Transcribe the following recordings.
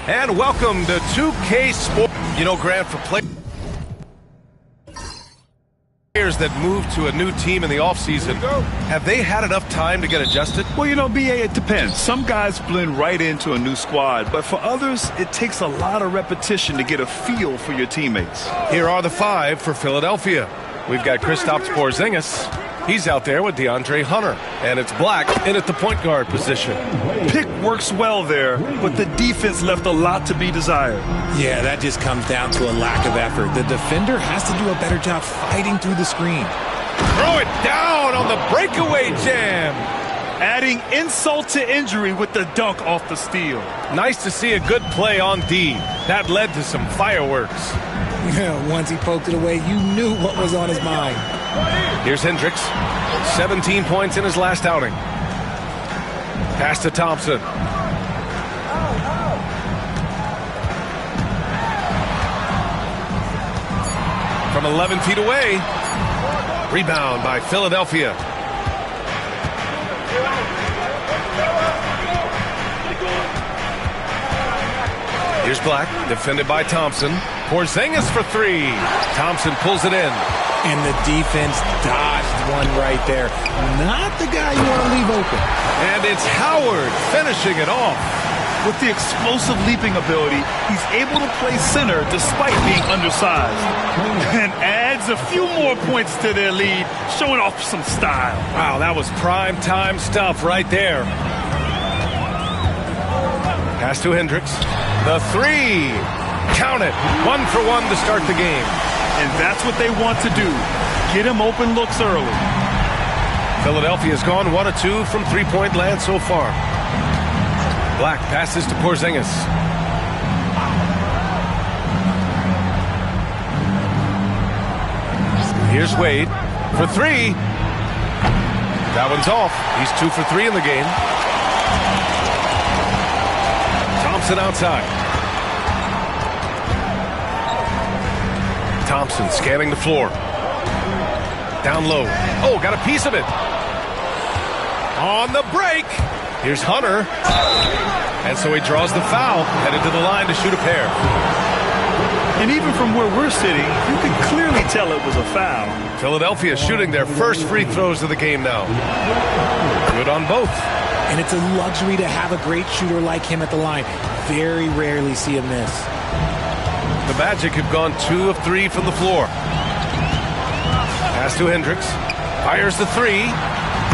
And welcome to 2K Sports. You know, Grant, for players that move to a new team in the offseason, have they had enough time to get adjusted? Well, you know, BA, it depends. Some guys blend right into a new squad, but for others, it takes a lot of repetition to get a feel for your teammates. Here are the 5 for Philadelphia. We've got Kristaps Porzingis. He's out there with DeAndre Hunter. And it's Black in at the point guard position. Pick works well there, but the defense left a lot to be desired. Yeah, that just comes down to a lack of effort. The defender has to do a better job fighting through the screen. Throw it down on the breakaway jam. Adding insult to injury with the dunk off the steal. Nice to see a good play on D. That led to some fireworks. Once he poked it away, you knew what was on his mind. Here's Hendricks. 17 points in his last outing. Pass to Thompson. From 11 feet away. Rebound by Philadelphia. Here's Black, defended by Thompson. Porzingis for 3. Thompson pulls it in. And the defense dodged one right there. Not the guy you want to leave open. And it's Howard finishing it off. With the explosive leaping ability, he's able to play center despite being undersized. And adds a few more points to their lead, showing off some style. Wow, that was prime time stuff right there. Pass to Hendricks. The 3. Count it. 1 for 1 to start the game. And that's what they want to do. Get him open looks early. Philadelphia's gone 1 of 2 from three-point land so far. Black passes to Porzingis. Here's Wade for 3. That one's off. He's 2 for 3 in the game. Thompson outside. Thompson scanning the floor. Down low. Oh, got a piece of it. On the break. Here's Hunter. And so he draws the foul, headed to the line to shoot a pair. And even from where we're sitting, you can clearly tell it was a foul. Philadelphia shooting their first free throws of the game now. Good on both. And it's a luxury to have a great shooter like him at the line. Very rarely see him miss. The Magic have gone 2 of 3 from the floor. Pass to Hendricks. Fires the 3.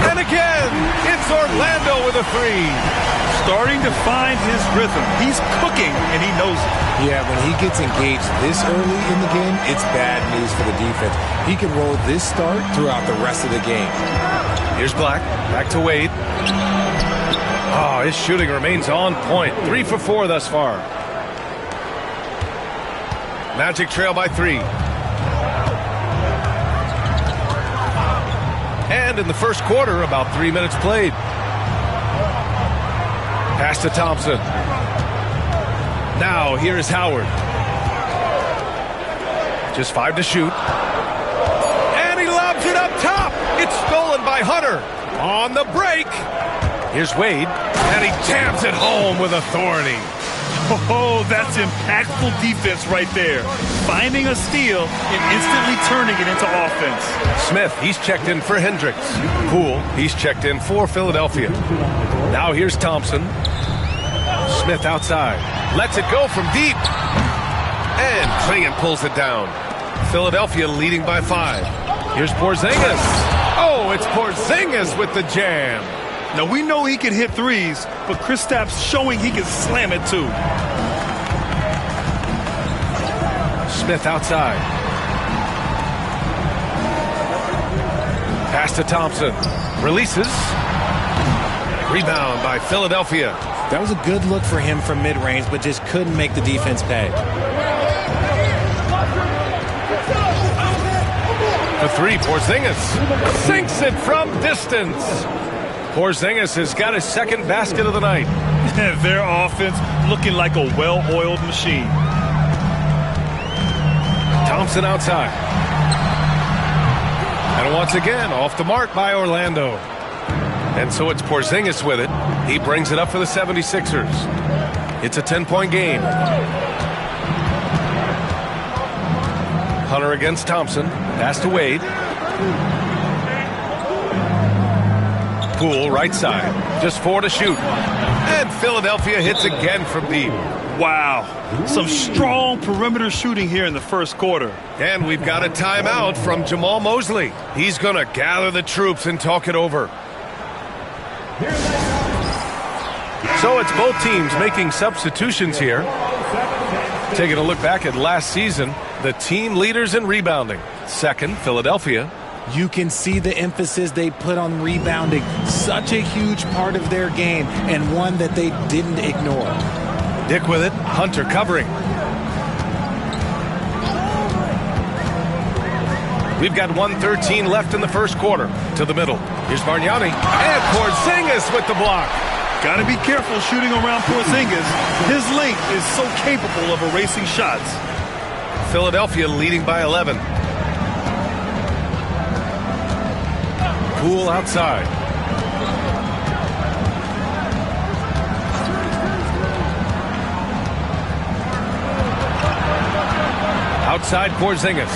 And again, it's Orlando with a 3. starting to find his rhythm. He's cooking, and he knows it. Yeah, when he gets engaged this early in the game, it's bad news for the defense. He can roll this start throughout the rest of the game. Here's Black. Back to Wade. Oh, his shooting remains on point. 3 for 4 thus far. Magic trail by 3. And in the first quarter, about 3 minutes played. Pass to Thompson. Now, here is Howard. Just 5 to shoot. And he lobs it up top. It's stolen by Hunter. On the break. Here's Wade. And he jams it home with authority. Oh, that's impactful defense right there. Finding a steal and instantly turning it into offense. Smith, he's checked in for Hendricks. Poole, he's checked in for Philadelphia. Now here's Thompson. Smith outside. Lets it go from deep. And Clingan pulls it down. Philadelphia leading by 5. Here's Porzingis. Oh, it's Porzingis with the jam. Now, we know he can hit threes, but Kristaps showing he can slam it too. Smith outside. Pass to Thompson. Releases. Rebound by Philadelphia. That was a good look for him from mid-range, but just couldn't make the defense pay. The 3, Porzingis sinks it from distance. Porzingis has got his second basket of the night. Their offense looking like a well-oiled machine. Thompson outside. And once again, off the mark by Orlando. And so it's Porzingis with it. He brings it up for the 76ers. It's a 10-point game. Hunter against Thompson. Pass to Wade. Poole, right side. Just 4 to shoot. And Philadelphia hits again from deep. Wow. Some strong perimeter shooting here in the first quarter. And we've got a timeout from Jamal Mosley. He's going to gather the troops and talk it over. So it's both teams making substitutions here. Taking a look back at last season, the team leaders in rebounding. Second, Philadelphia. You can see the emphasis they put on rebounding. Such a huge part of their game, and one that they didn't ignore. Dick with it. Hunter covering. We've got 1:13 left in the first quarter. To the middle. Here's Bargnani. And Porzingis with the block. Got to be careful shooting around Porzingis. His length is so capable of erasing shots. Philadelphia leading by 11. Poole outside. Outside Porzingis.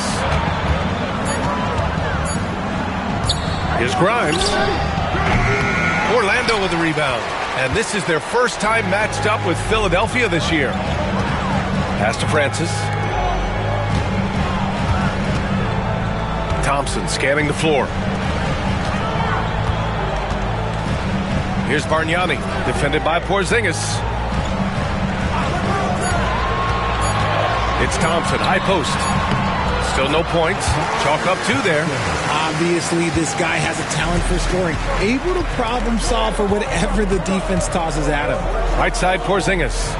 Here's Grimes. Orlando with the rebound. And this is their first time matched up with Philadelphia this year. Pass to Francis. Thompson scanning the floor. Here's Bargnani, defended by Porzingis. It's Thompson, high post. Still no points. Chalk up 2 there. Obviously, this guy has a talent for scoring. Able to problem solve for whatever the defense tosses at him. Right side, Porzingis.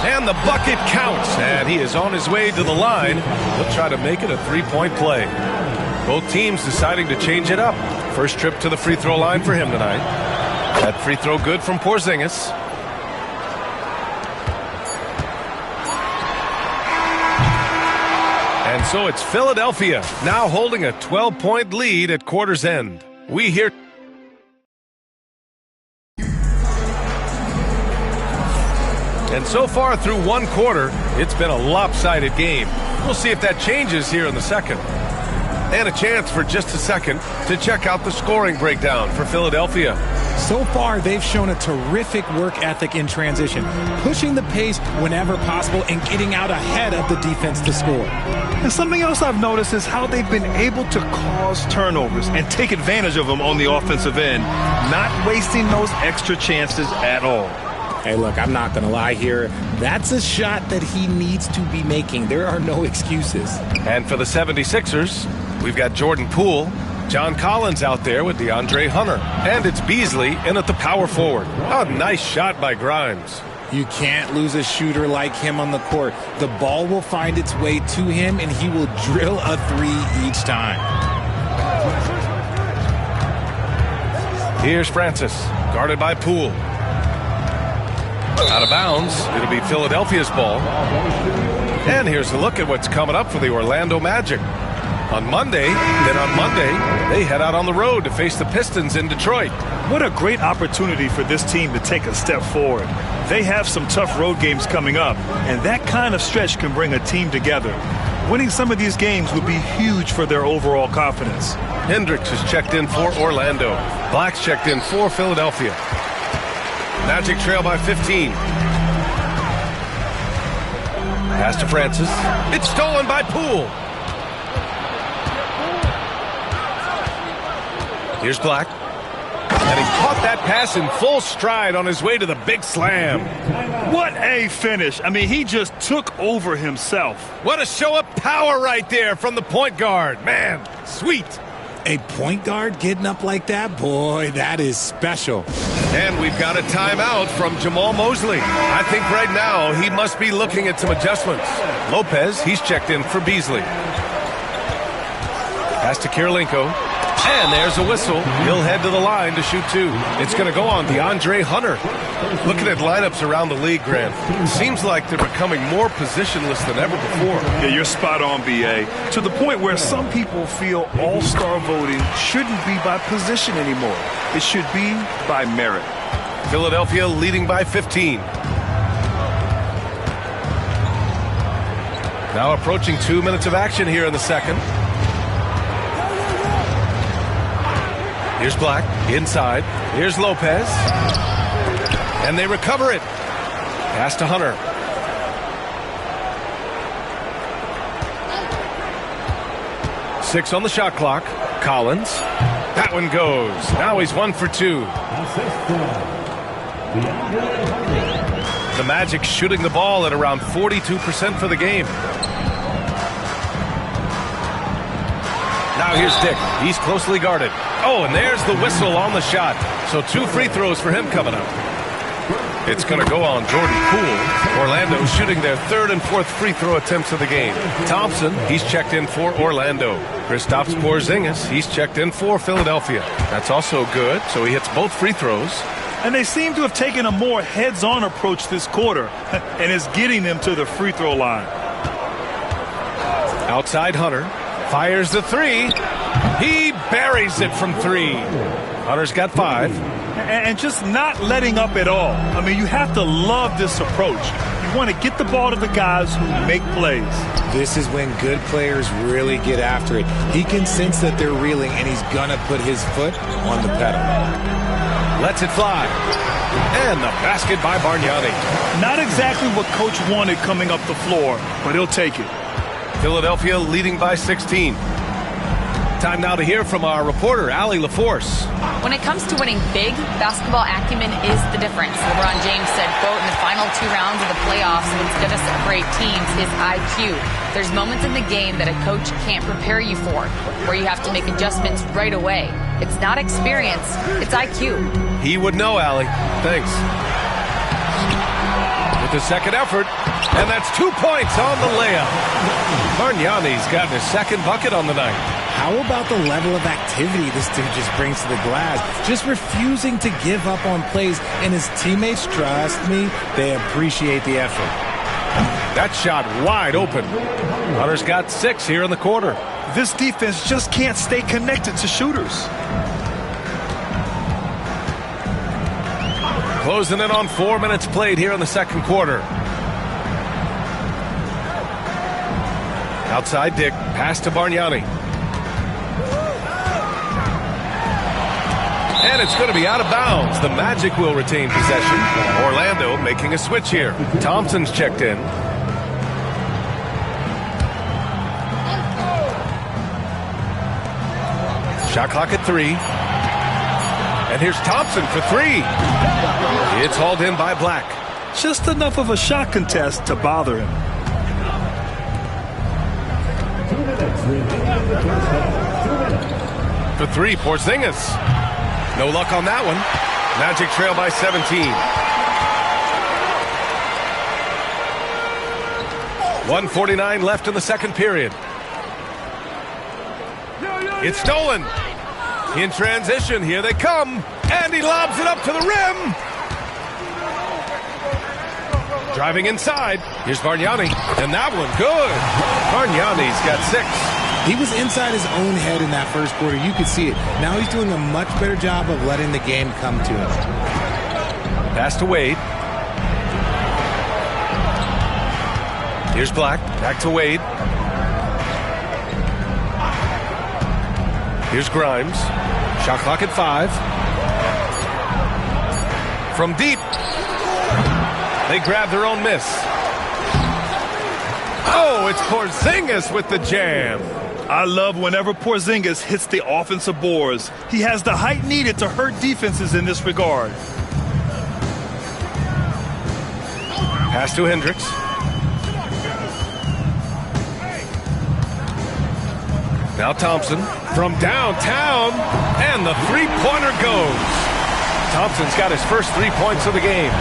And the bucket counts. And he is on his way to the line. He'll try to make it a 3-point play. Both teams deciding to change it up. First trip to the free throw line for him tonight. That free throw good from Porzingis. And so it's Philadelphia now holding a 12-point lead at quarter's end. We hear. And so far through one quarter, it's been a lopsided game. We'll see if that changes here in the second. And a chance for just a second to check out the scoring breakdown for Philadelphia. So far, they've shown a terrific work ethic in transition, pushing the pace whenever possible and getting out ahead of the defense to score. And something else I've noticed is how they've been able to cause turnovers and take advantage of them on the offensive end, not wasting those extra chances at all. Hey, look, I'm not going to lie here. That's a shot that he needs to be making. There are no excuses. And for the 76ers, we've got Jordan Poole, John Collins out there with DeAndre Hunter. And it's Beasley in at the power forward. A nice shot by Grimes. You can't lose a shooter like him on the court. The ball will find its way to him, and he will drill a three each time. Here's Francis, guarded by Poole. Out of bounds, it'll be Philadelphia's ball. And here's a look at what's coming up for the Orlando Magic. On Monday, they head out on the road to face the Pistons in Detroit. What a great opportunity for this team to take a step forward. They have some tough road games coming up, and that kind of stretch can bring a team together. Winning some of these games would be huge for their overall confidence. Hendricks is checked in for Orlando. Black's checked in for Philadelphia. Magic trail by 15. Pass to Francis. It's stolen by Poole. Here's Black. And he caught that pass in full stride on his way to the big slam. What a finish. I mean, he just took over himself. What a show of power right there from the point guard. Man, sweet. A point guard getting up like that? Boy, that is special. And we've got a timeout from Jamal Mosley. I think right now he must be looking at some adjustments. Lopez, he's checked in for Beasley. Pass to Kirilenko. And there's a whistle. He'll head to the line to shoot two. It's going to go on DeAndre Hunter. Looking at lineups around the league, Grant, seems like they're becoming more positionless than ever before. Yeah, you're spot on, B.A. To the point where some people feel all-star voting shouldn't be by position anymore. It should be by merit. Philadelphia leading by 15. Now approaching 2 minutes of action here in the second. Here's Black, inside. Here's Lopez. And they recover it. Pass to Hunter. Six on the shot clock. Collins. That one goes. Now he's 1 for 2. The Magic shooting the ball at around 42% for the game. Now here's Dick. He's closely guarded. Oh, and there's the whistle on the shot. So 2 free throws for him coming up. It's going to go on Jordan Poole. Orlando shooting their 3rd and 4th free throw attempts of the game. Thompson, he's checked in for Orlando. Kristaps Porzingis, he's checked in for Philadelphia. That's also good, so he hits both free throws. And they seem to have taken a more heads-on approach this quarter, and is getting them to the free throw line. Outside Hunter. Fires the 3. He buries it from 3. Hunter's got 5. And just not letting up at all. I mean, you have to love this approach. You want to get the ball to the guys who make plays. This is when good players really get after it. He can sense that they're reeling, and he's going to put his foot on the pedal. Lets it fly. And the basket by Bargnani. Not exactly what Coach wanted coming up the floor, but he'll take it. Philadelphia leading by 16. Time now to hear from our reporter, Allie LaForce. When it comes to winning big, basketball acumen is the difference. LeBron James said, quote, in the final 2 rounds of the playoffs, what's going to separate teams is IQ. There's moments in the game that a coach can't prepare you for, where you have to make adjustments right away. It's not experience, it's IQ. He would know, Allie. Thanks. With the second effort, and that's 2 points on the layup. Bargnani's gotten his 2nd bucket on the night. How about the level of activity this dude just brings to the glass? Just refusing to give up on plays, and his teammates, trust me, they appreciate the effort. That shot wide open. Hunter's got 6 here in the quarter. This defense just can't stay connected to shooters. Closing in on 4 minutes played here in the second quarter. Outside Dick, pass to Bargnani. And it's going to be out of bounds. The Magic will retain possession. Orlando making a switch here. Thompson's checked in. Shot clock at 3. And here's Thompson for 3. It's hauled in by Black. Just enough of a shot contest to bother him. For 3, Porzingis. No luck on that one. Magic trail by 17. 1:49 left in the second period. It's stolen. In transition, here they come. And he lobs it up to the rim. Driving inside. Here's Bargnani. And that one, good. Bargnani's got 6. He was inside his own head in that first quarter. You could see it. Now he's doing a much better job of letting the game come to him. Pass to Wade. Here's Black. Back to Wade. Here's Grimes. Shot clock at 5. From deep. They grab their own miss. Oh, it's Porzingis with the jam. I love whenever Porzingis hits the offensive boards. He has the height needed to hurt defenses in this regard. Pass to Hendricks. Now Thompson from downtown, and the three-pointer goes. Thompson's got his first 3 points of the game.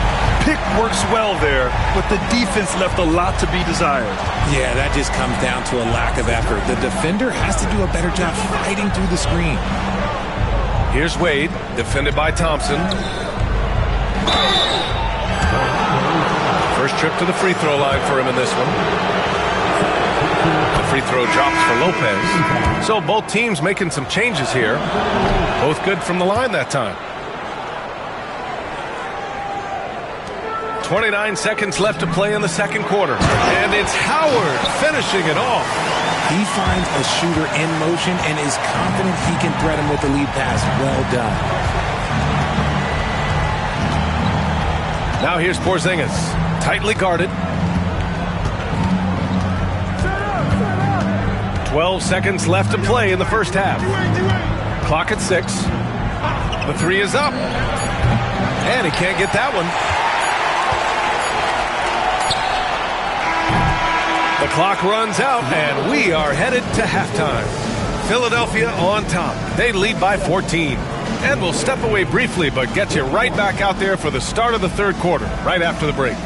Pick works well there, but the defense left a lot to be desired. Yeah, that just comes down to a lack of effort. The defender has to do a better job fighting through the screen. Here's Wade, defended by Thompson. First trip to the free throw line for him in this one. The free throw drops for Lopez. So both teams making some changes here. Both good from the line that time. 29 seconds left to play in the second quarter. And it's Howard finishing it off. He finds a shooter in motion and is confident he can threat him with the lead pass. Well done. Now here's Porzingis. Tightly guarded. 12 seconds left to play in the first half. Clock at 6. The 3 is up. And he can't get that one. The clock runs out, and we are headed to halftime. Philadelphia on top. They lead by 14. And we'll step away briefly, but get you right back out there for the start of the third quarter, right after the break.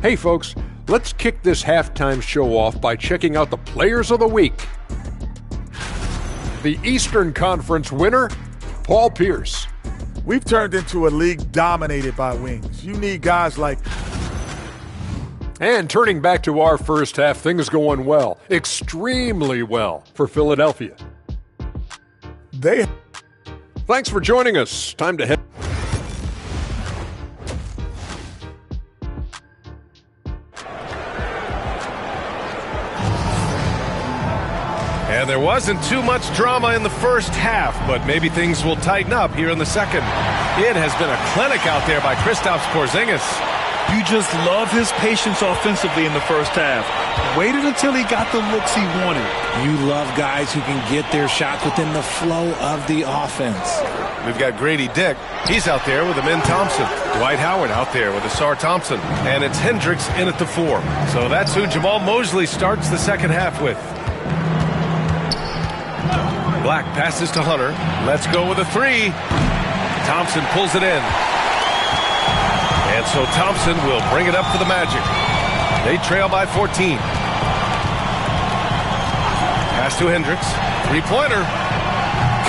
Hey folks, let's kick this halftime show off by checking out the Players of the Week. The Eastern Conference winner, Paul Pierce. We've turned into a league dominated by wings. You need guys like... And turning back to our first half, things going well, extremely well for Philadelphia. Thanks for joining us. Time to head... And there wasn't too much drama in the first half, but maybe things will tighten up here in the second. It has been a clinic out there by Kristaps Porzingis. You just love his patience offensively in the first half. Waited until he got the looks he wanted. You love guys who can get their shots within the flow of the offense. We've got Grady Dick. He's out there with Amin Thompson. Dwight Howard out there with Asar Thompson. And it's Hendricks in at the 4. So that's who Jamal Mosley starts the second half with. Black passes to Hunter. Let's go with a 3. Thompson pulls it in. And so Thompson will bring it up for the Magic. They trail by 14. Pass to Hendricks. Three-pointer.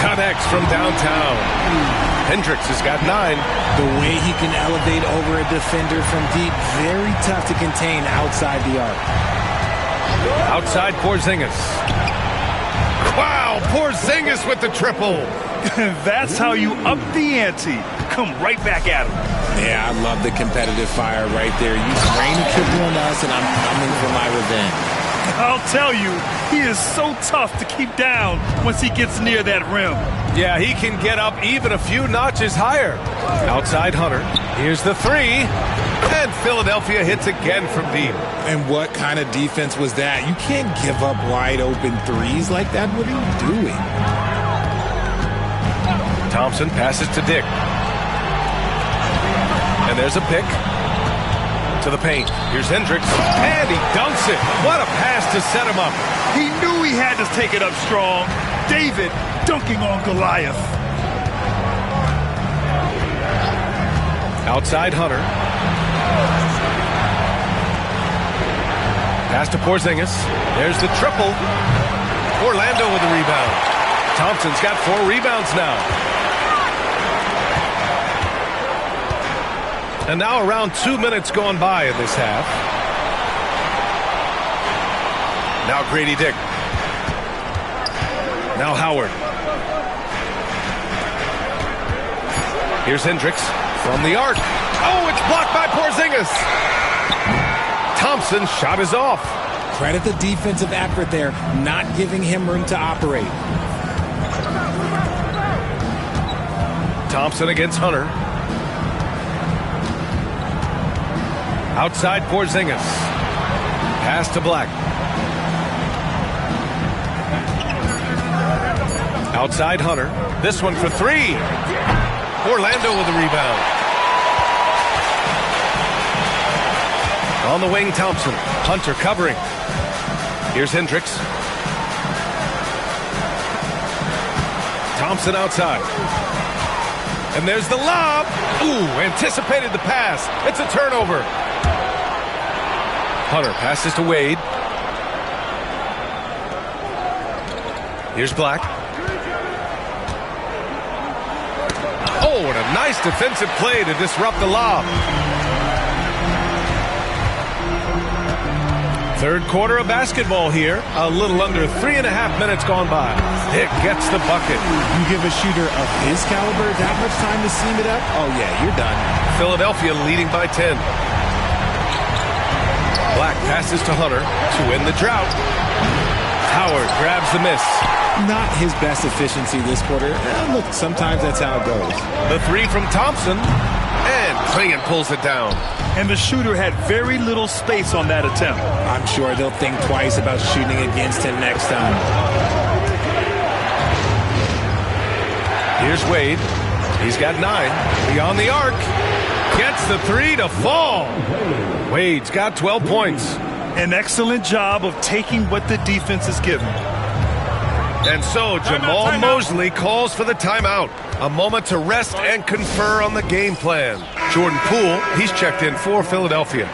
Connects from downtown. Hendricks has got 9. The way he can elevate over a defender from deep, very tough to contain outside the arc. Outside Porzingis. Wow, Porzingis with the triple. That's how you up the ante. Come right back at him. Yeah, I love the competitive fire right there. You rain a triple on us, and I'm coming for my revenge. I'll tell you, he is so tough to keep down once he gets near that rim. Yeah, he can get up even a few notches higher. Outside Hunter. Here's the three. And Philadelphia hits again from deep. And what kind of defense was that? You can't give up wide open threes like that. What are you doing? Thompson passes to Dick. And there's a pick. To the paint. Here's Hendricks. And he dunks it. What a pass to set him up. He knew he had to take it up strong. David dunking on Goliath. Outside Hunter. Pass to Porzingis. There's the triple. Orlando with the rebound. Thompson's got 4 rebounds now. And now around 2 minutes gone by in this half. Now Grady Dick. Now Howard. Here's Hendricks from the arc. Oh, it's blocked by Porzingis. Thompson's shot is off. Credit the defensive effort there, not giving him room to operate. Thompson against Hunter. Outside Porzingis. Pass to Black. Outside Hunter. This one for 3. Orlando with the rebound. On the wing, Thompson. Hunter covering. Here's Hendricks. Thompson outside. And there's the lob. Ooh, anticipated the pass. It's a turnover. Hunter passes to Wade. Here's Black. Oh, and a nice defensive play to disrupt the lob. Third quarter of basketball here. A little under 3.5 minutes gone by. Dick gets the bucket. You give a shooter of his caliber that much time to seam it up? Oh, yeah, you're done. Philadelphia leading by 10. Black passes to Hunter to end the drought. Howard grabs the miss. Not his best efficiency this quarter. Look, sometimes that's how it goes. The 3 from Thompson. And Klingon pulls it down. And the shooter had very little space on that attempt. I'm sure they'll think twice about shooting against him next time. Here's Wade. He's got 9. Beyond the arc. Gets the 3 to fall. Wade's got 12 points. An excellent job of taking what the defense is given. And so Jamal Mosley calls for the timeout. A moment to rest and confer on the game plan. Jordan Poole, he's checked in for Philadelphia.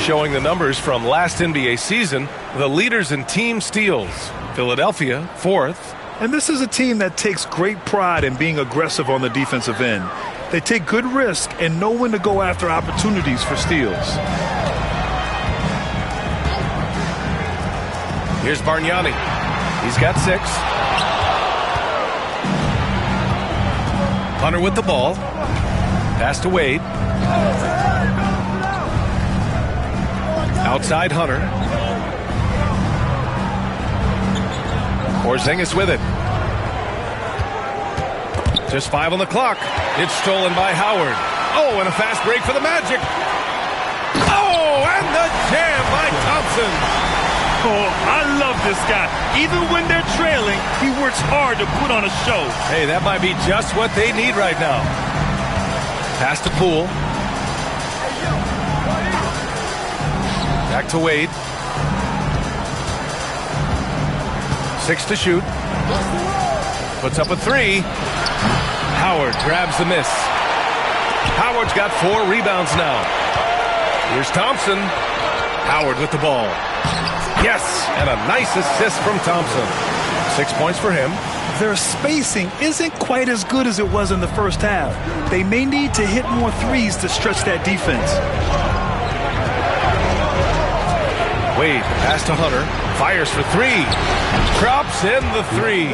Showing the numbers from last NBA season, the leaders in team steals. Philadelphia, 4th. And this is a team that takes great pride in being aggressive on the defensive end. They take good risk and know when to go after opportunities for steals. Here's Bargnani. He's got 6. Hunter with the ball. Pass to Wade. Outside Hunter. Porzingis with it. Just 5 on the clock. It's stolen by Howard. Oh, and a fast break for the Magic. Oh, and the jam by Thompson. Oh, I love this guy. Even when they're trailing, he works hard to put on a show. Hey, that might be just what they need right now. Pass to Poole. Back to Wade. 6 to shoot. Puts up a 3. Howard grabs the miss. Howard's got 4 rebounds now. Here's Thompson. Howard with the ball. Yes, and a nice assist from Thompson. 6 points for him. Their spacing isn't quite as good as it was in the first half. They may need to hit more threes to stretch that defense. Wade, pass to Hunter. Fires for three. Drops in the three.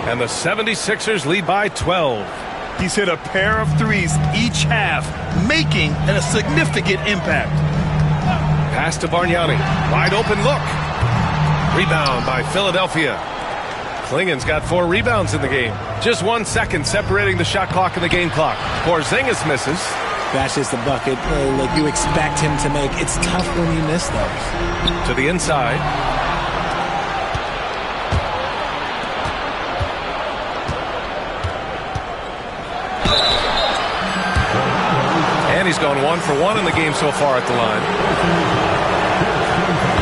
And the 76ers lead by 12. He's hit a pair of threes each half, making a significant impact. Pass to Bargnani. Wide open look. Rebound by Philadelphia. Klingen's got 4 rebounds in the game. Just 1 second separating the shot clock and the game clock. Porzingis misses. That's just a bucket look you expect him to make. It's tough when you miss those. To the inside. And he's gone 1 for 1 in the game so far at the line.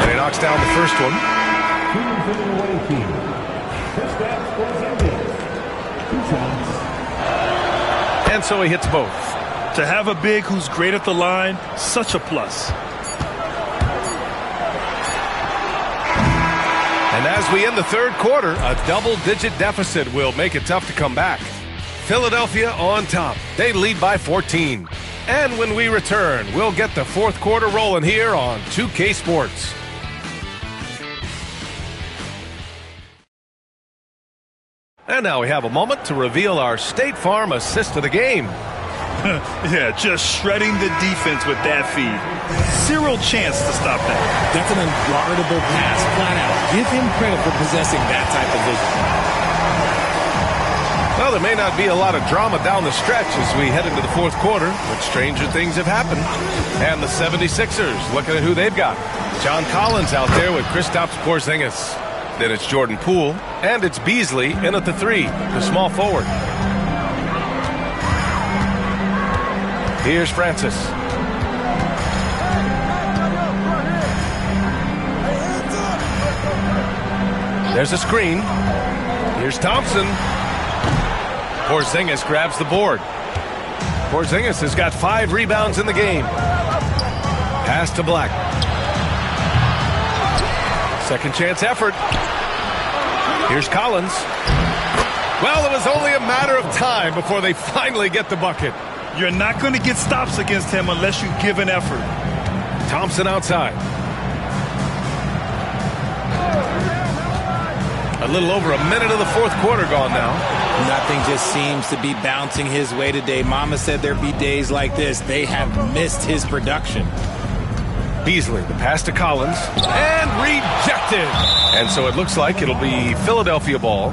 And he knocks down the first one. And so he hits both. To have a big who's great at the line, such a plus. And as we end the third quarter, a double-digit deficit will make it tough to come back. Philadelphia on top. They lead by 14. And when we return, we'll get the fourth quarter rolling here on 2K Sports. And now we have a moment to reveal our State Farm assist of the game. Yeah, just shredding the defense with that feed. Zero chance to stop that. That's an unguardable pass, flat out. Give him credit for possessing that type of vision. Well, there may not be a lot of drama down the stretch as we head into the fourth quarter, but stranger things have happened. And the 76ers, looking at who they've got. John Collins out there with Kristaps Porzingis. Then it's Jordan Poole, and it's Beasley in at the 3, the small forward. Here's Francis. There's a screen. Here's Thompson. Porzingis grabs the board. Porzingis has got 5 rebounds in the game. Pass to Black. Second chance effort. Here's Collins. Well, it was only a matter of time before they finally get the bucket. You're not going to get stops against him unless you give an effort. Thompson outside. A little over a minute of the fourth quarter gone now. Nothing just seems to be bouncing his way today. Mama said there'd be days like this. They have missed his production. Beasley, the pass to Collins, and rejected. And so it looks like it'll be Philadelphia ball.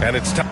And it's time.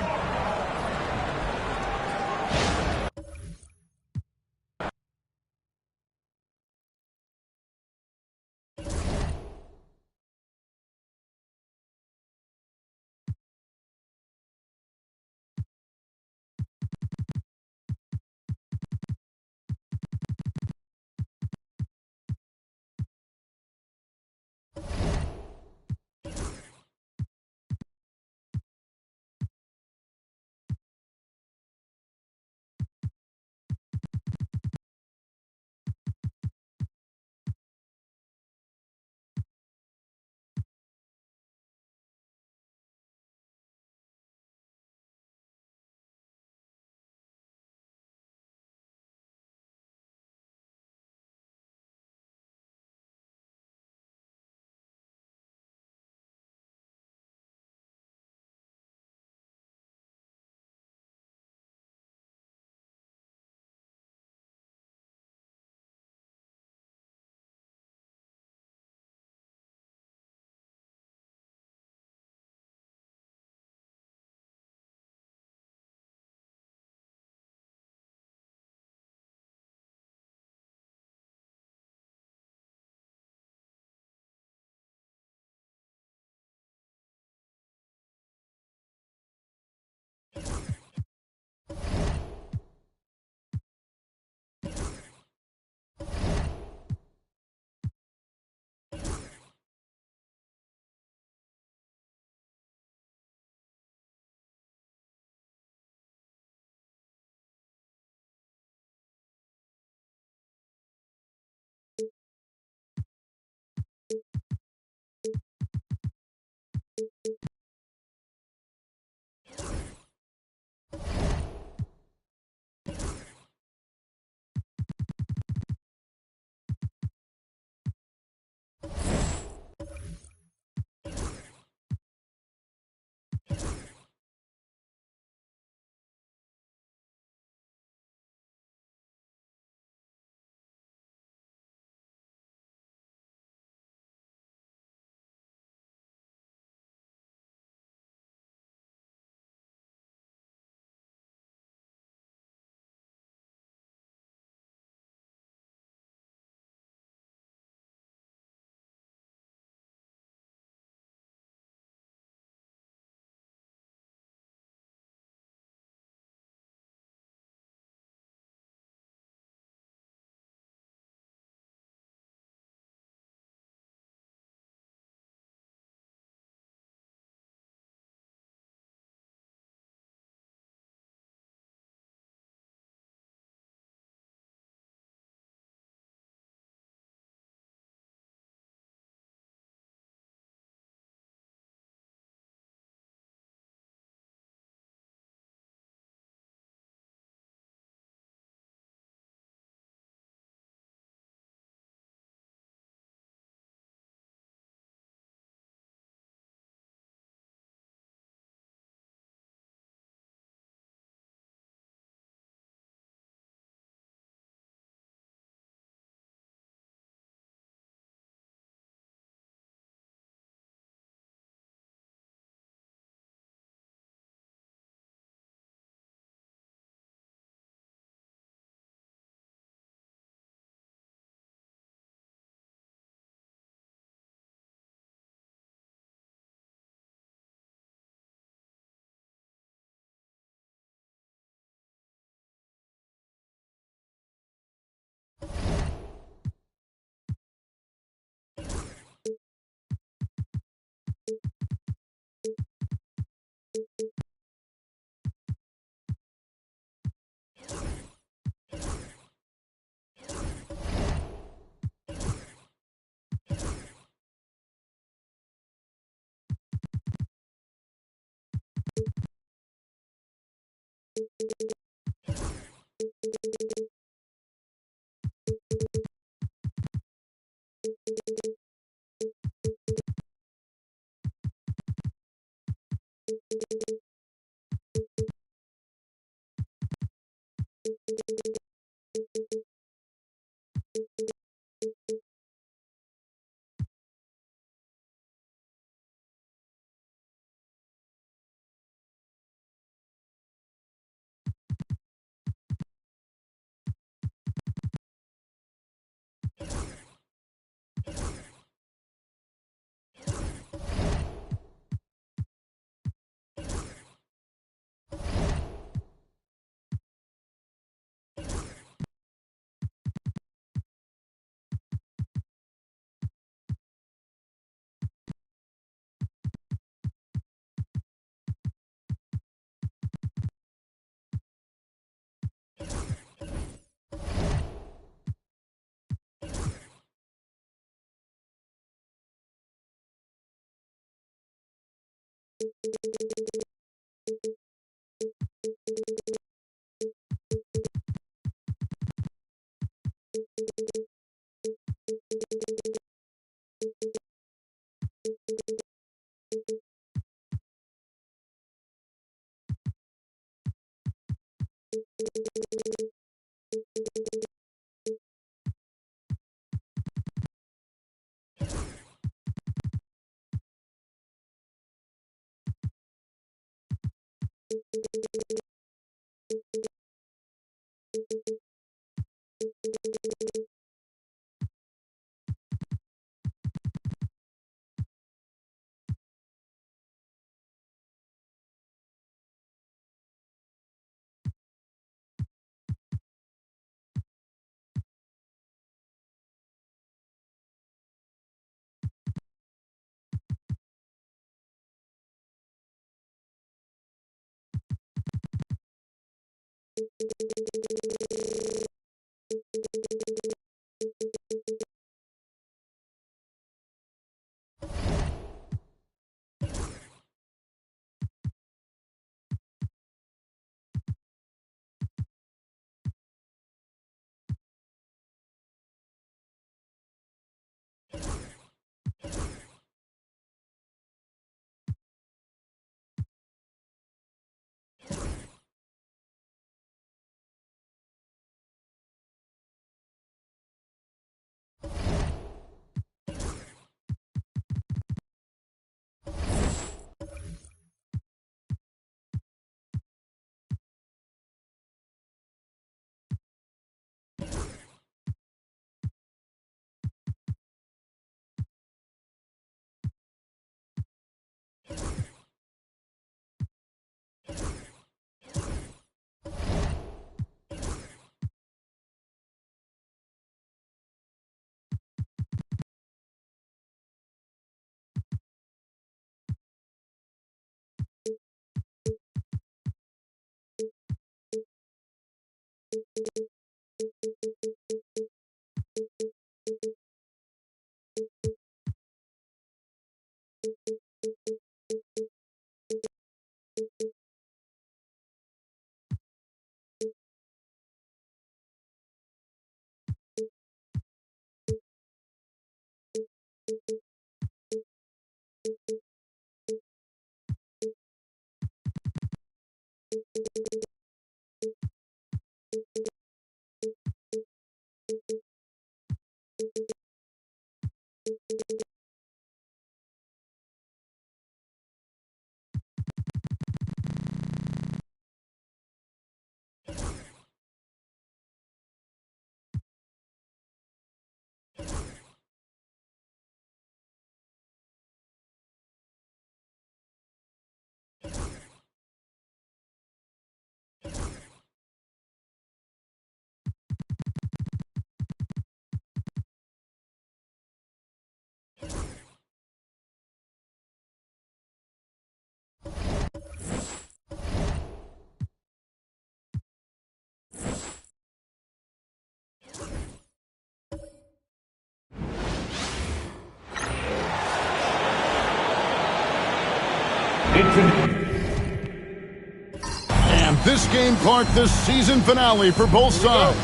And this game, Clark, the season finale for both sides.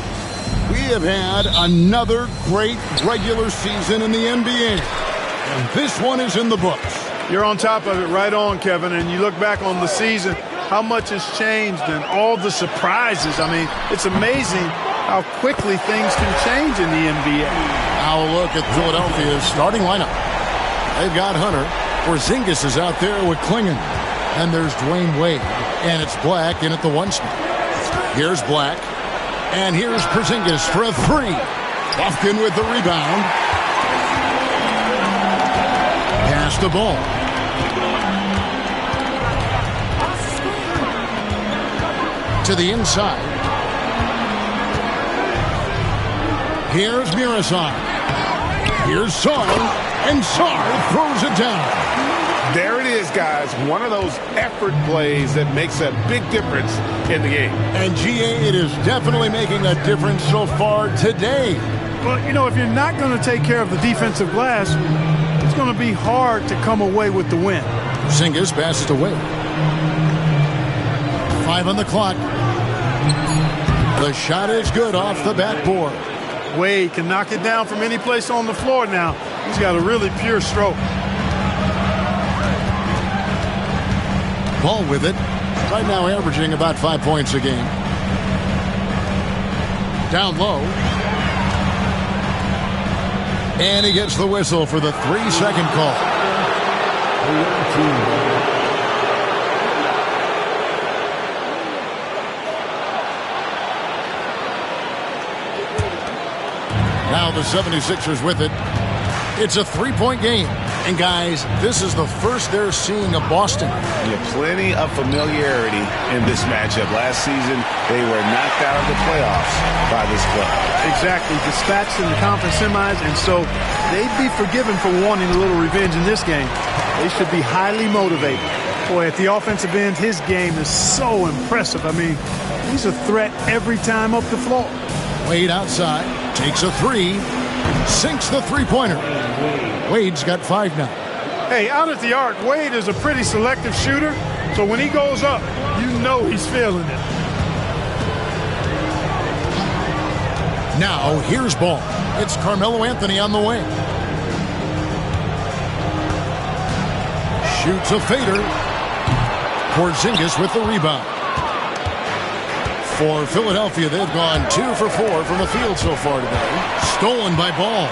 We have had another great regular season in the NBA, and this one is in the books. You're on top of it, right on, Kevin, and you look back on the season, how much has changed and all the surprises. I mean, it's amazing how quickly things can change in the NBA. Now a look at Philadelphia's starting lineup. They've got Hunter. Porzingis is out there with Klingon. And there's Dwayne Wade. And it's Black in at the 1 spot. Here's Black. And here's Porzingis for a 3. Lofkin with the rebound. Pass the ball. To the inside. Here's Miroslav. Here's Sarr. And Sarr throws it down. There it is, guys. One of those effort plays that makes a big difference in the game. And GA, it is definitely making a difference so far today. Well, you know, if you're not going to take care of the defensive glass, it's going to be hard to come away with the win. Porzingis passes away. 5 on the clock. The shot is good off the backboard. Wade can knock it down from any place on the floor now. He's got a really pure stroke. Ball with it. Right now averaging about 5 points a game. Down low. And he gets the whistle for the 3-second call. Now the 76ers with it. It's a 3-point game. And guys, this is the first they're seeing of Boston. Yeah, plenty of familiarity in this matchup. Last season, they were knocked out of the playoffs by this club. Exactly. Dispatched in the conference semis, and so they'd be forgiven for wanting a little revenge in this game. They should be highly motivated. Boy, at the offensive end, his game is so impressive. I mean, he's a threat every time up the floor. Wade outside, takes a 3, sinks the 3-pointer. Wade's got 5 now. Hey, out at the arc, Wade is a pretty selective shooter, so when he goes up, you know he's feeling it. Now, here's ball. It's Carmelo Anthony on the wing. Shoots a fader. Porzingis with the rebound. For Philadelphia, they've gone 2 for 4 from the field so far today. Stolen by Ball.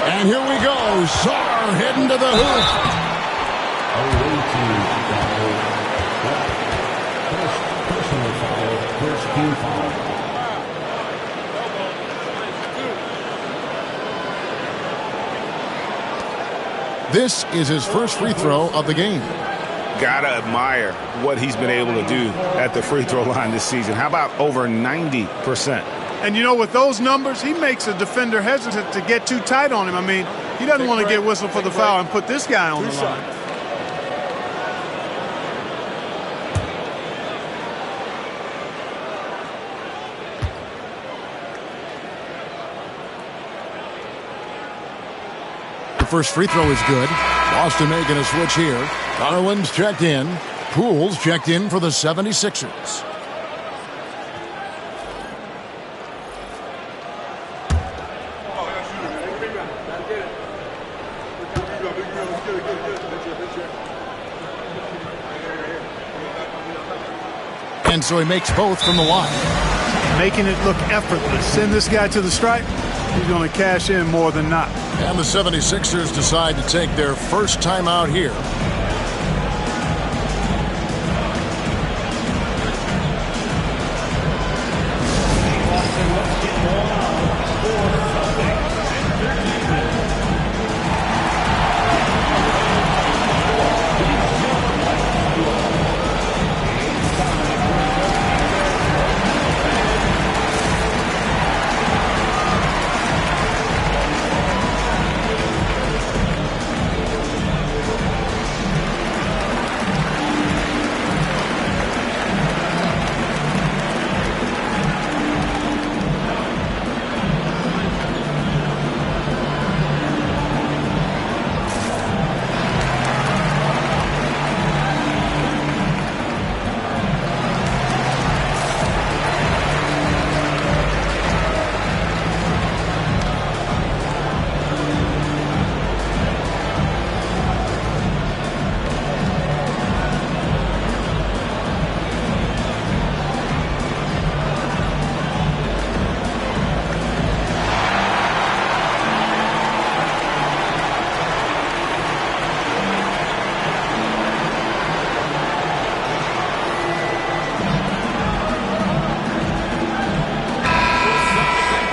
And here we go. Sarr heading to the hoop. This is his first free throw of the game. Gotta admire what he's been able to do at the free throw line this season. How about over 90%? And, you know, with those numbers, he makes a defender hesitant to get too tight on him. I mean, he doesn't want to get whistled for the foul and put this guy on the line. The first free throw is good. Boston making a switch here. Garland's checked in. Poole's checked in for the 76ers. And so he makes both from the line. Making it look effortless. Send this guy to the stripe. He's going to cash in more than not. And the 76ers decide to take their first time out here.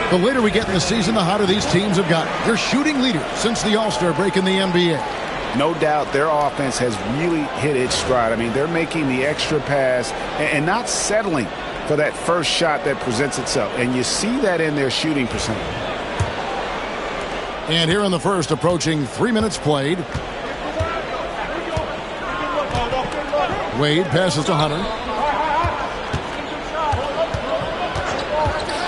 The later we get in the season, the hotter these teams have gotten. They're shooting leaders since the All-Star break in the NBA. No doubt their offense has really hit its stride. I mean, they're making the extra pass and not settling for that first shot that presents itself. And you see that in their shooting percentage. And here in the first, approaching 3 minutes played. Wade passes to Hunter.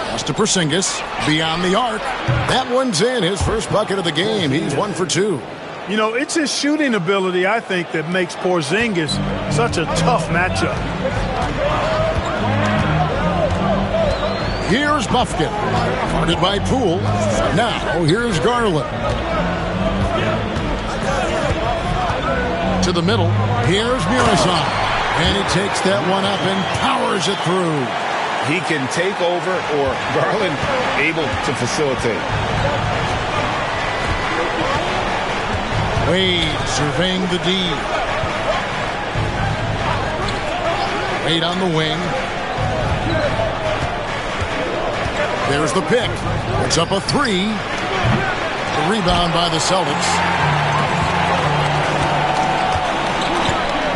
Pass to Porzingis. Beyond the arc. That one's in. His first bucket of the game. He's 1 for 2. You know, it's his shooting ability, I think, that makes Porzingis such a tough matchup. Here's Buffkin. Guarded by Poole. Now, here's Garland. To the middle. Here's Muresan. And he takes that one up and powers it through. He can take over, or Garland able to facilitate. Wade surveying the D. Wade on the wing. There's the pick. It's up a 3. The rebound by the Celtics.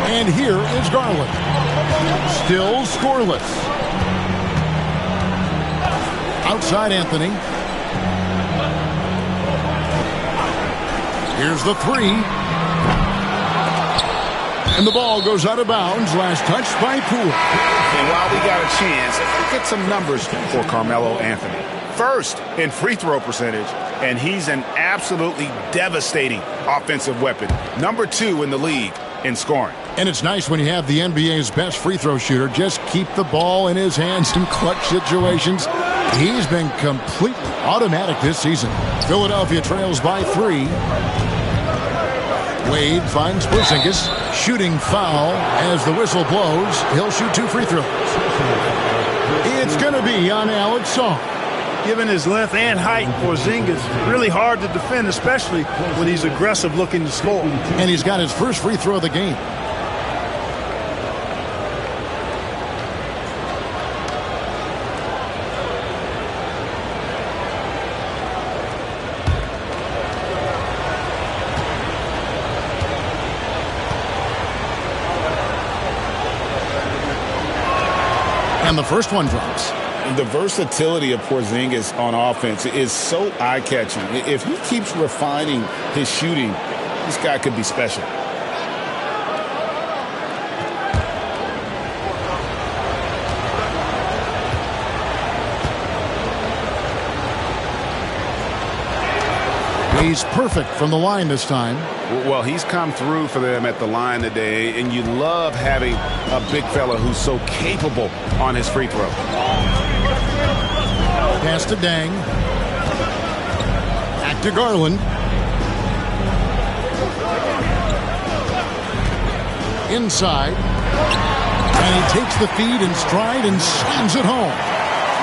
And here is Garland. Still scoreless. Outside Anthony. Here's the 3. And the ball goes out of bounds. Last touch by Poole. And while we got a chance, get some numbers for Carmelo Anthony. First in free throw percentage, and he's an absolutely devastating offensive weapon. Number 2 in the league in scoring. And it's nice when you have the NBA's best free throw shooter just keep the ball in his hands in clutch situations. He's been completely automatic this season. Philadelphia trails by 3. Wade finds Porzingis. Shooting foul as the whistle blows. He'll shoot 2 free throws. It's going to be on Alex Song. Given his length and height, Porzingis really hard to defend, especially when he's aggressive looking to score. And he's got his first free throw of the game. And the first one drops. The versatility of Porzingis on offense is so eye-catching. If he keeps refining his shooting, this guy could be special. He's perfect from the line this time. Well, he's come through for them at the line today, and you love having a big fella who's so capable on his free throw. Pass to Dang. Back to Garland. Inside. And he takes the feed in stride and slams it home.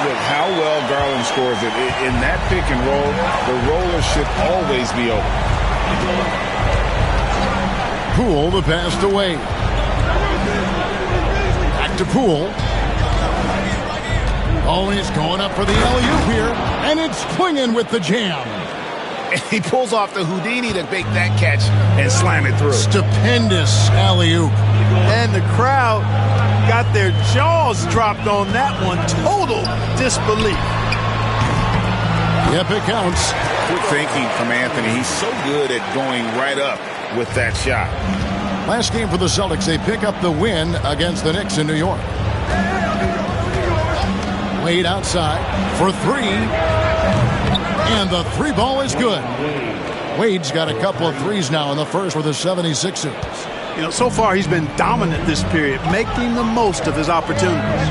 Look how well Garland scores it. In that pick and roll, the roller should always be open. Poole the pass to Wade. Back to Poole. Oh, he's going up for the alley-oop here. And it's Klingen with the jam. And he pulls off the Houdini to make that catch and slam it through. Stupendous alley-oop. And the crowd got their jaws dropped on that one. Total disbelief. Yep, it counts. Quick thinking from Anthony. He's so good at going right up with that shot. Last game for the Celtics, they pick up the win against the Knicks in New York. Wade outside for 3. And the 3 ball is good. Wade's got a couple of threes now in the first for the 76ers. You know, so far he's been dominant this period, making the most of his opportunities.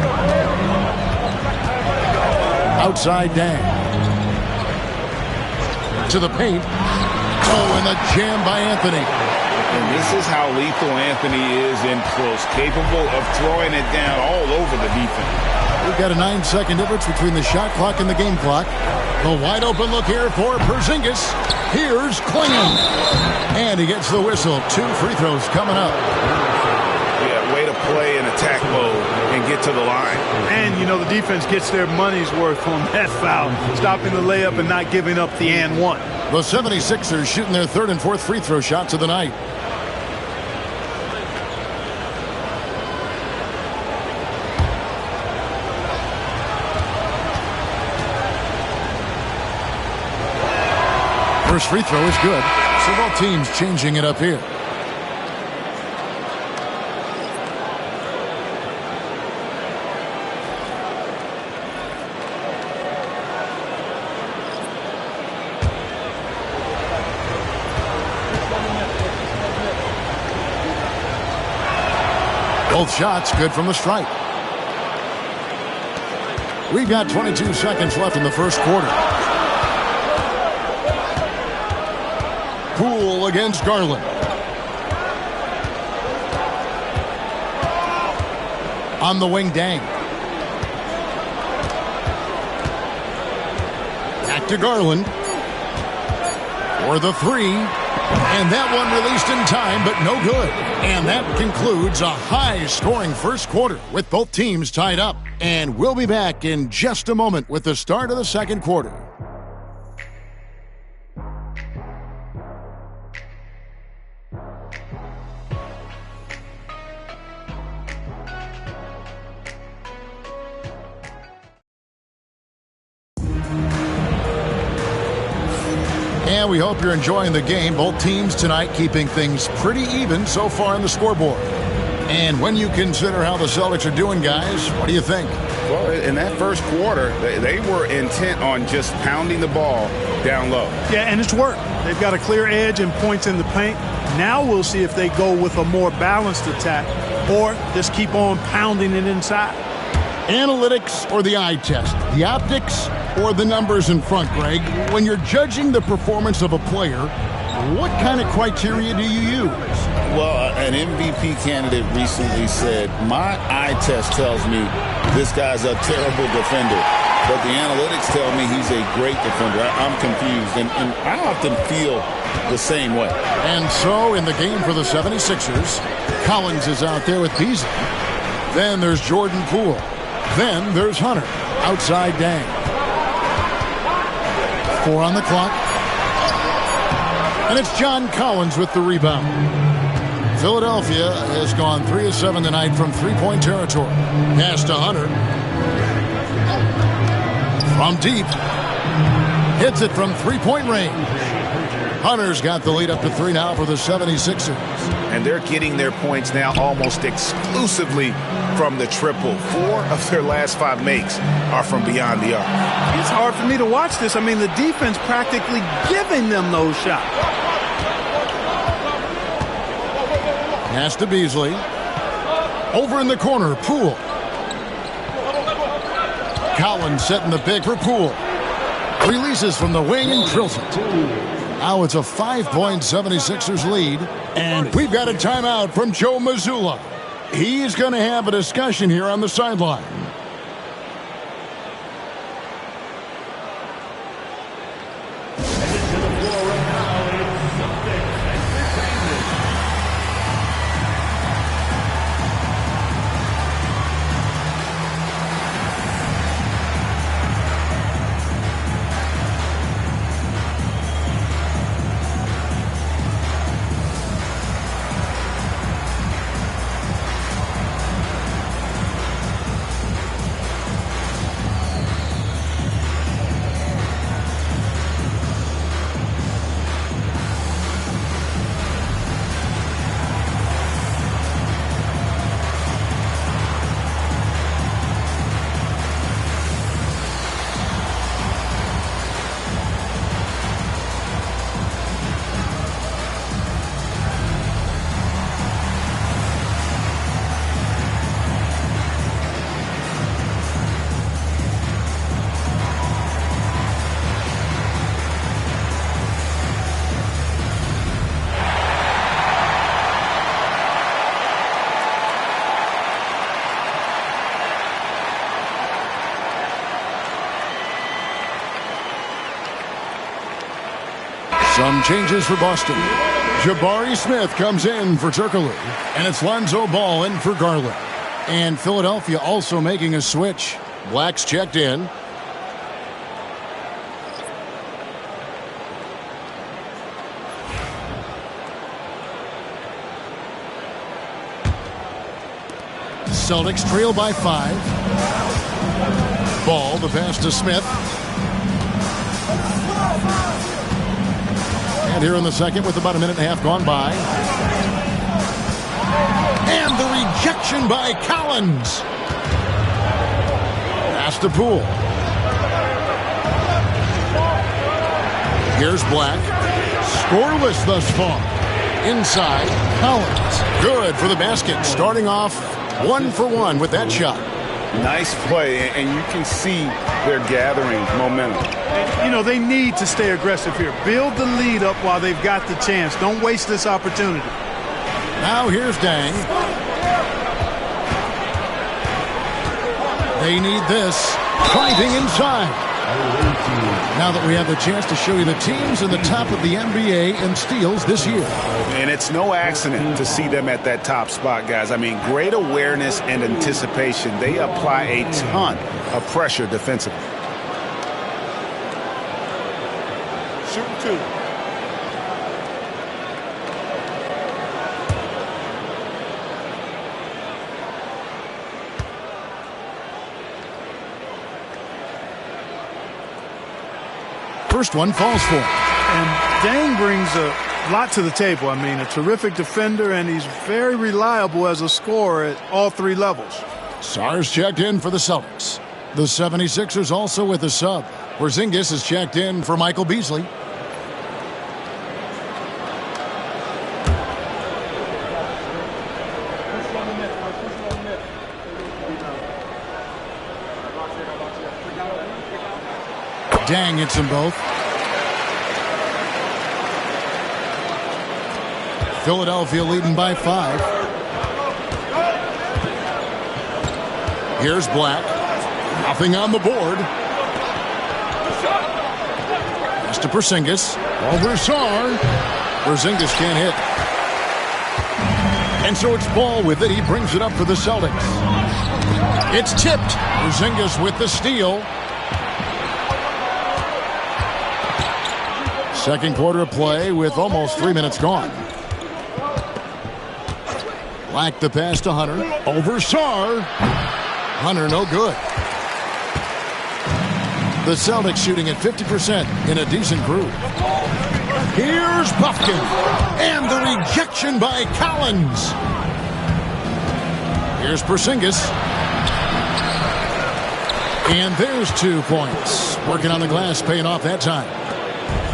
Outside Dang. To the paint. Oh, and the jam by Anthony. And this is how lethal Anthony is in close, capable of throwing it down all over the defense. We've got a 9-second difference between the shot clock and the game clock. The wide open look here for Porzingis. Here's Klingen. And he gets the whistle. 2 free throws coming up. Yeah, way to play in attack mode and get to the line. And, you know, the defense gets their money's worth on that foul, stopping the layup and not giving up the and one. The 76ers shooting their third and fourth free throw shots of the night. First free throw is good. So both teams changing it up here. Both shots good from the stripe. We've got 22 seconds left in the first quarter. Poole against Garland. On the wing, Dang. Back to Garland. For the three. And that one released in time, but no good. And that concludes a high-scoring first quarter with both teams tied up. And we'll be back in just a moment with the start of the second quarter. And we hope you're enjoying the game. Both teams tonight keeping things pretty even so far on the scoreboard. And when you consider how the Celtics are doing, guys, what do you think? Well, in that first quarter, they were intent on just pounding the ball down low. Yeah, and it's worked. They've got a clear edge and points in the paint. Now we'll see if they go with a more balanced attack or just keep on pounding it inside. Analytics or the eye test? The optics or the numbers in front, Greg? When you're judging the performance of a player, what kind of criteria do you use? Well, an MVP candidate recently said, my eye test tells me this guy's a terrible defender, but the analytics tell me he's a great defender. I'm confused, and I often feel the same way. And so in the game for the 76ers, Collins is out there with Beasley. Then there's Jordan Poole. Then there's Hunter outside Dang. 4 on the clock. And it's John Collins with the rebound. Philadelphia has gone 3 of 7 tonight from three-point territory. Pass to Hunter. From deep. Hits it from three-point range. Hunter's got the lead up to 3 now for the 76ers. And they're getting their points now almost exclusively from the triple. 4 of their last 5 makes are from beyond the arc. It's hard for me to watch this. I mean, the defense practically giving them those shots. Pass to Beasley. Over in the corner, Poole. Collins setting the pick for Poole. Releases from the wing and drills it. Now it's a 5-point 76ers lead. And we've got a timeout from Joe Mazzulla. He's going to have a discussion here on the sideline. Some changes for Boston. Jabari Smith comes in for Turkoglu, and it's Lonzo Ball in for Garland. And Philadelphia also making a switch. Black's checked in. Celtics trail by 5. Ball, the pass to Smith. And here in the second with about a minute and a half gone by. And the rejection by Collins. Pass to Poole. Here's Black. Scoreless thus far. Inside, Collins. Good for the basket. Starting off 1 for 1 with that shot. Nice play, and you can see they're gathering momentum. You know, they need to stay aggressive here. Build the lead up while they've got the chance. Don't waste this opportunity. Now here's Dang. They need this. Fighting inside. Now that we have the chance to show you the teams in the top of the NBA in steals this year. And it's no accident to see them at that top spot, guys. I mean, great awareness and anticipation. They apply a ton of pressure defensively. Shoot 2. First one falls for him. And Dang brings a lot to the table. I mean, a terrific defender, and he's very reliable as a scorer at all 3 levels. Sar's checked in for the Celtics. The 76ers also with a sub. Porzingis is checked in for Michael Beasley. Dang hits them both. Philadelphia leading by 5. Here's Black. Nothing on the board. Pass to Porzingis. Over Sar. Porzingis can't hit. And so it's Ball with it. He brings it up for the Celtics. It's tipped. Porzingis with the steal. Second quarter of play with almost 3 minutes gone. Black the pass to Hunter. Over Sar. Hunter no good. The Celtics shooting at 50% in a decent groove. Here's Buffkin. And the rejection by Collins. Here's Porzingis. And there's 2 points. Working on the glass, paying off that time.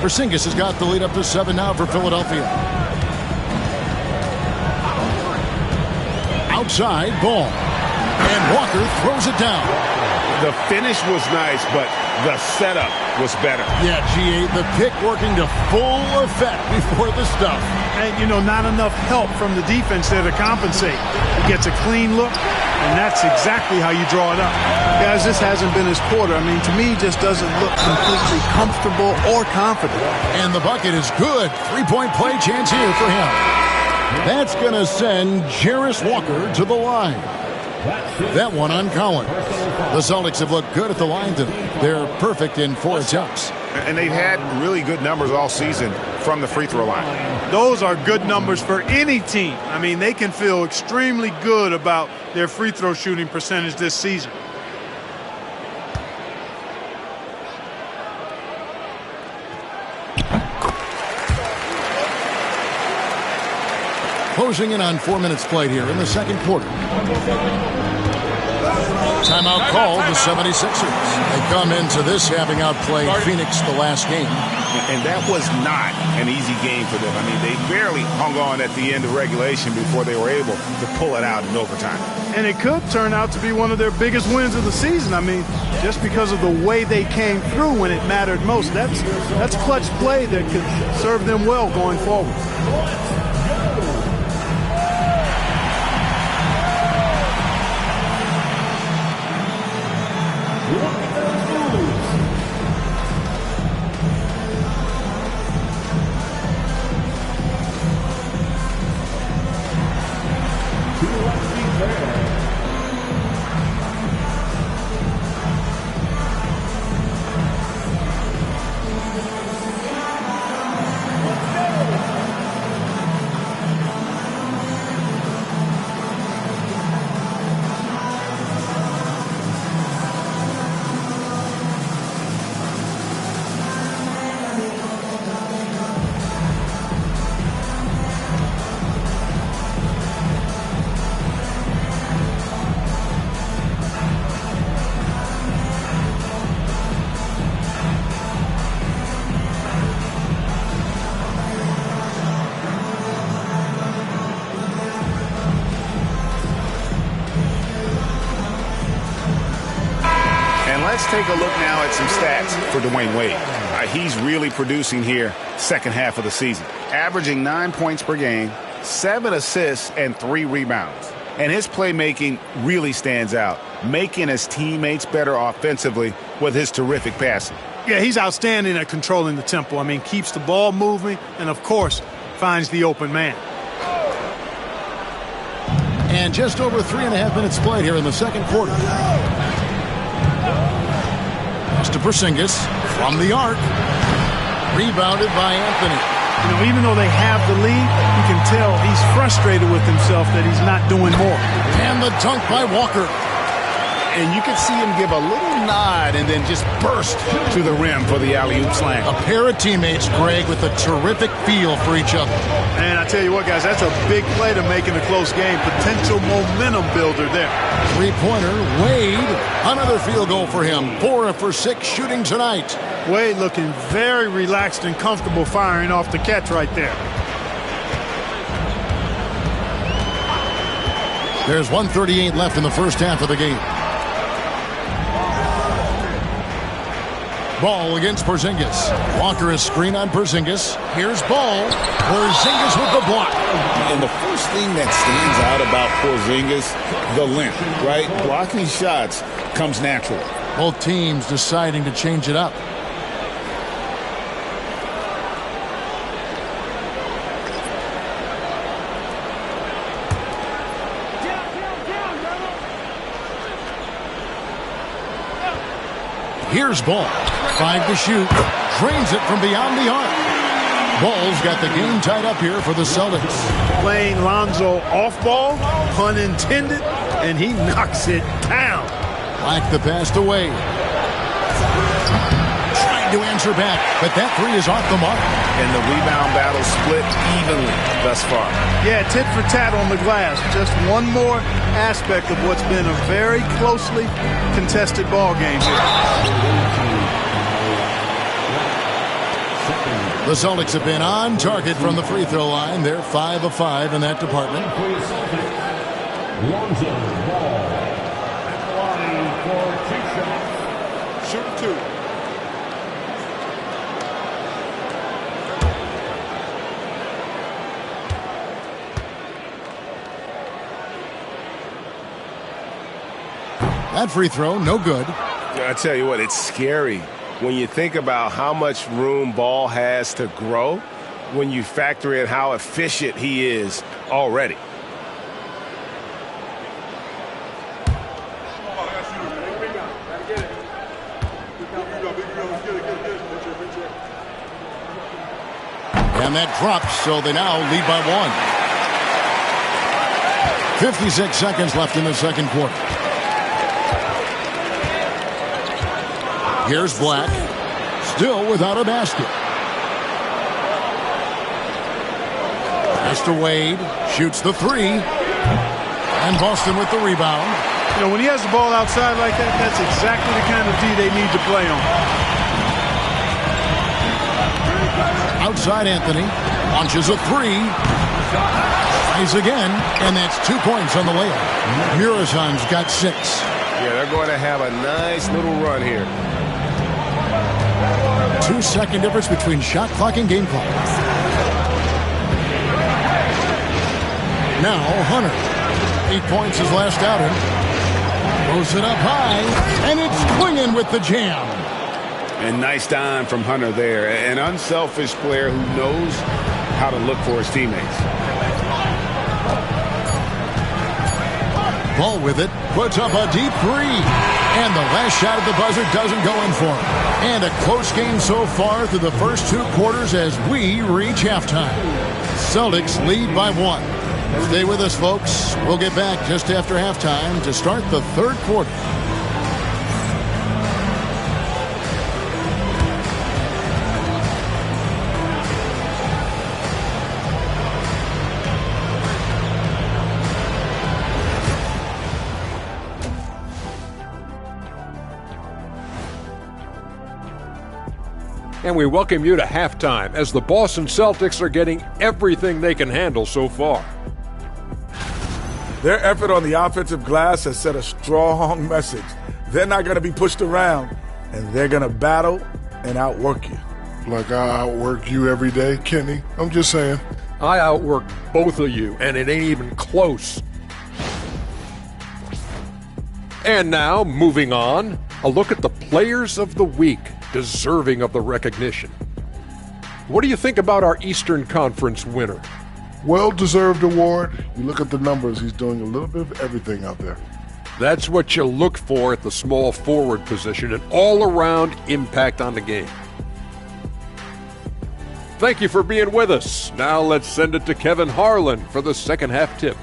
Porzingis has got the lead up to 7 now for Philadelphia. Outside, Ball. And Walker throws it down. The finish was nice, but the setup was better. Yeah, G8, the pick working to full effect before the stuff. And, you know, not enough help from the defense there to compensate. He gets a clean look, and that's exactly how you draw it up. Guys, this hasn't been his quarter. I mean, to me, he just doesn't look completely comfortable or confident. And the bucket is good. 3-point play chance here for him. That's going to send Jarris Walker to the line. That one on Collins. The Celtics have looked good at the line today. They're perfect in 4 attempts. And they've had really good numbers all season from the free throw line. Those are good numbers for any team. I mean, they can feel extremely good about their free throw shooting percentage this season. Closing in on 4 minutes played here in the second quarter. Timeout called the 76ers. They come into this having outplayed Phoenix the last game. And that was not an easy game for them. I mean, they barely hung on at the end of regulation before they were able to pull it out in overtime. And it could turn out to be one of their biggest wins of the season. I mean, just because of the way they came through when it mattered most. That's clutch play that could serve them well going forward. Let's take a look now at some stats for Dwayne Wade. He's really producing here second half of the season. Averaging 9 points per game, 7 assists, and 3 rebounds. And his playmaking really stands out, making his teammates better offensively with his terrific passing. Yeah, he's outstanding at controlling the tempo. I mean, keeps the ball moving and, of course, finds the open man. And just over 3.5 minutes played here in the second quarter. Pass to Porzingis from the arc. Rebounded by Anthony. You know, even though they have the lead, you can tell he's frustrated with himself that he's not doing more. And the dunk by Walker. And you can see him give a little nod and then just burst to the rim for the alley-oop slam. A pair of teammates, Greg, with a terrific feel for each other. And I tell you what, guys, that's a big play to make in a close game. Potential momentum builder there. Three-pointer, Wade. Another field goal for him. 4 for 6 shooting tonight. Wade looking very relaxed and comfortable firing off the catch right there. There's 1:38 left in the first half of the game. Ball against Porzingis. Walker is screen on Porzingis. Here's Ball. Porzingis with the block. And the first thing that stands out about Porzingis, the length, right? Blocking shots comes natural. Both teams deciding to change it up. Here's Ball. 5 to shoot. Drains it from beyond the arc. Ball's got the game tied up here for the Celtics. Playing Lonzo off ball, pun intended, and he knocks it down. Black the pass to Wade. Trying to answer back, but that three is off the mark. And the rebound battle split evenly thus far. Yeah, tit for tat on the glass. Just one more aspect of what's been a very closely contested ball game here. The Celtics have been on target from the free throw line. They're 5 of 5 in that department. Shoot 2. That free throw, no good. I tell you what, it's scary when you think about how much room Ball has to grow, when you factor in how efficient he is already. And that drops, so they now lead by 1. 56 seconds left in the second quarter. Here's Black, still without a basket. Pass to Wade, shoots the three, and Boston with the rebound. You know, when he has the ball outside like that, that's exactly the kind of D they need to play on. Outside Anthony, launches a three, tries again, and that's 2 points on the layup. Murazan's got 6. Yeah, they're going to have a nice little run here. 2-second difference between shot clock and game clock. Now Hunter. 8 points his last outing. Throws it up high, and it's Clingan with the jam. And nice dime from Hunter there. An unselfish player who knows how to look for his teammates. Ball with it, puts up a deep three. And the last shot at the buzzer doesn't go in for him. And a close game so far through the first 2 quarters as we reach halftime. Celtics lead by 1. Stay with us, folks. We'll get back just after halftime to start the third quarter. And we welcome you to halftime as the Boston Celtics are getting everything they can handle so far. Their effort on the offensive glass has set a strong message. They're not going to be pushed around. and they're going to battle and outwork you. Like I outwork you every day, Kenny. I'm just saying. I outwork both of you, and it ain't even close. And now, moving on, a look at the players of the week deserving of the recognition. What do you think about our Eastern Conference winner? Well-deserved award. You look at the numbers, he's doing a little bit of everything out there. That's what you look for at the small forward position, an all-around impact on the game. Thank you for being with us. Now let's send it to Kevin Harlan for the second half tip.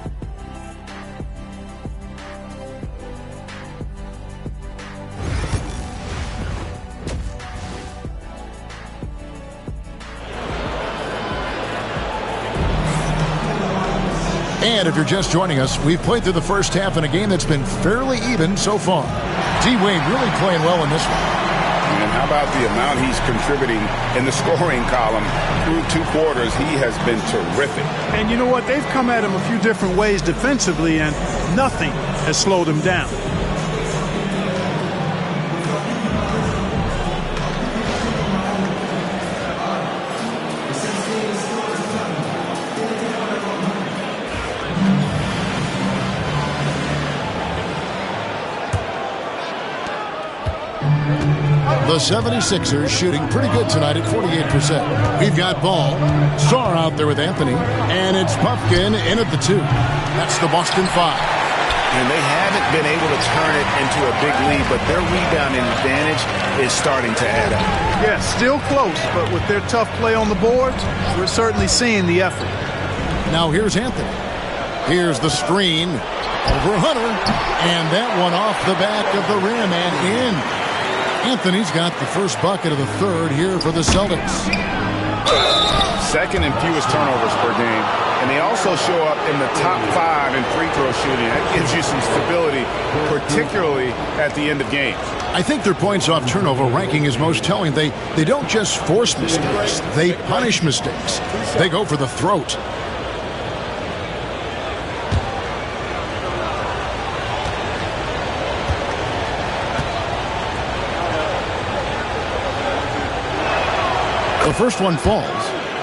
And if you're just joining us, we've played through the first half in a game that's been fairly even so far. D-Wade really playing well in this one. And how about the amount he's contributing in the scoring column through 2 quarters? He has been terrific. And you know what? They've come at him a few different ways defensively, and nothing has slowed him down. The 76ers shooting pretty good tonight at 48%. We've got Ball, Starr out there with Anthony, and it's Puffkin in at the 2. That's the Boston 5. And they haven't been able to turn it into a big lead, but their rebounding advantage is starting to add up. Yeah, still close, but with their tough play on the boards, we're certainly seeing the effort. Now here's Anthony. Here's the screen over Hunter, and that one off the back of the rim and in. Anthony's got the first bucket of the third here for the Celtics. Second and fewest turnovers per game. And they also show up in the top 5 in free throw shooting. That gives you some stability, particularly at the end of games. I think their points off turnover ranking is most telling. They don't just force mistakes. They punish mistakes. They go for the throat. The first one falls.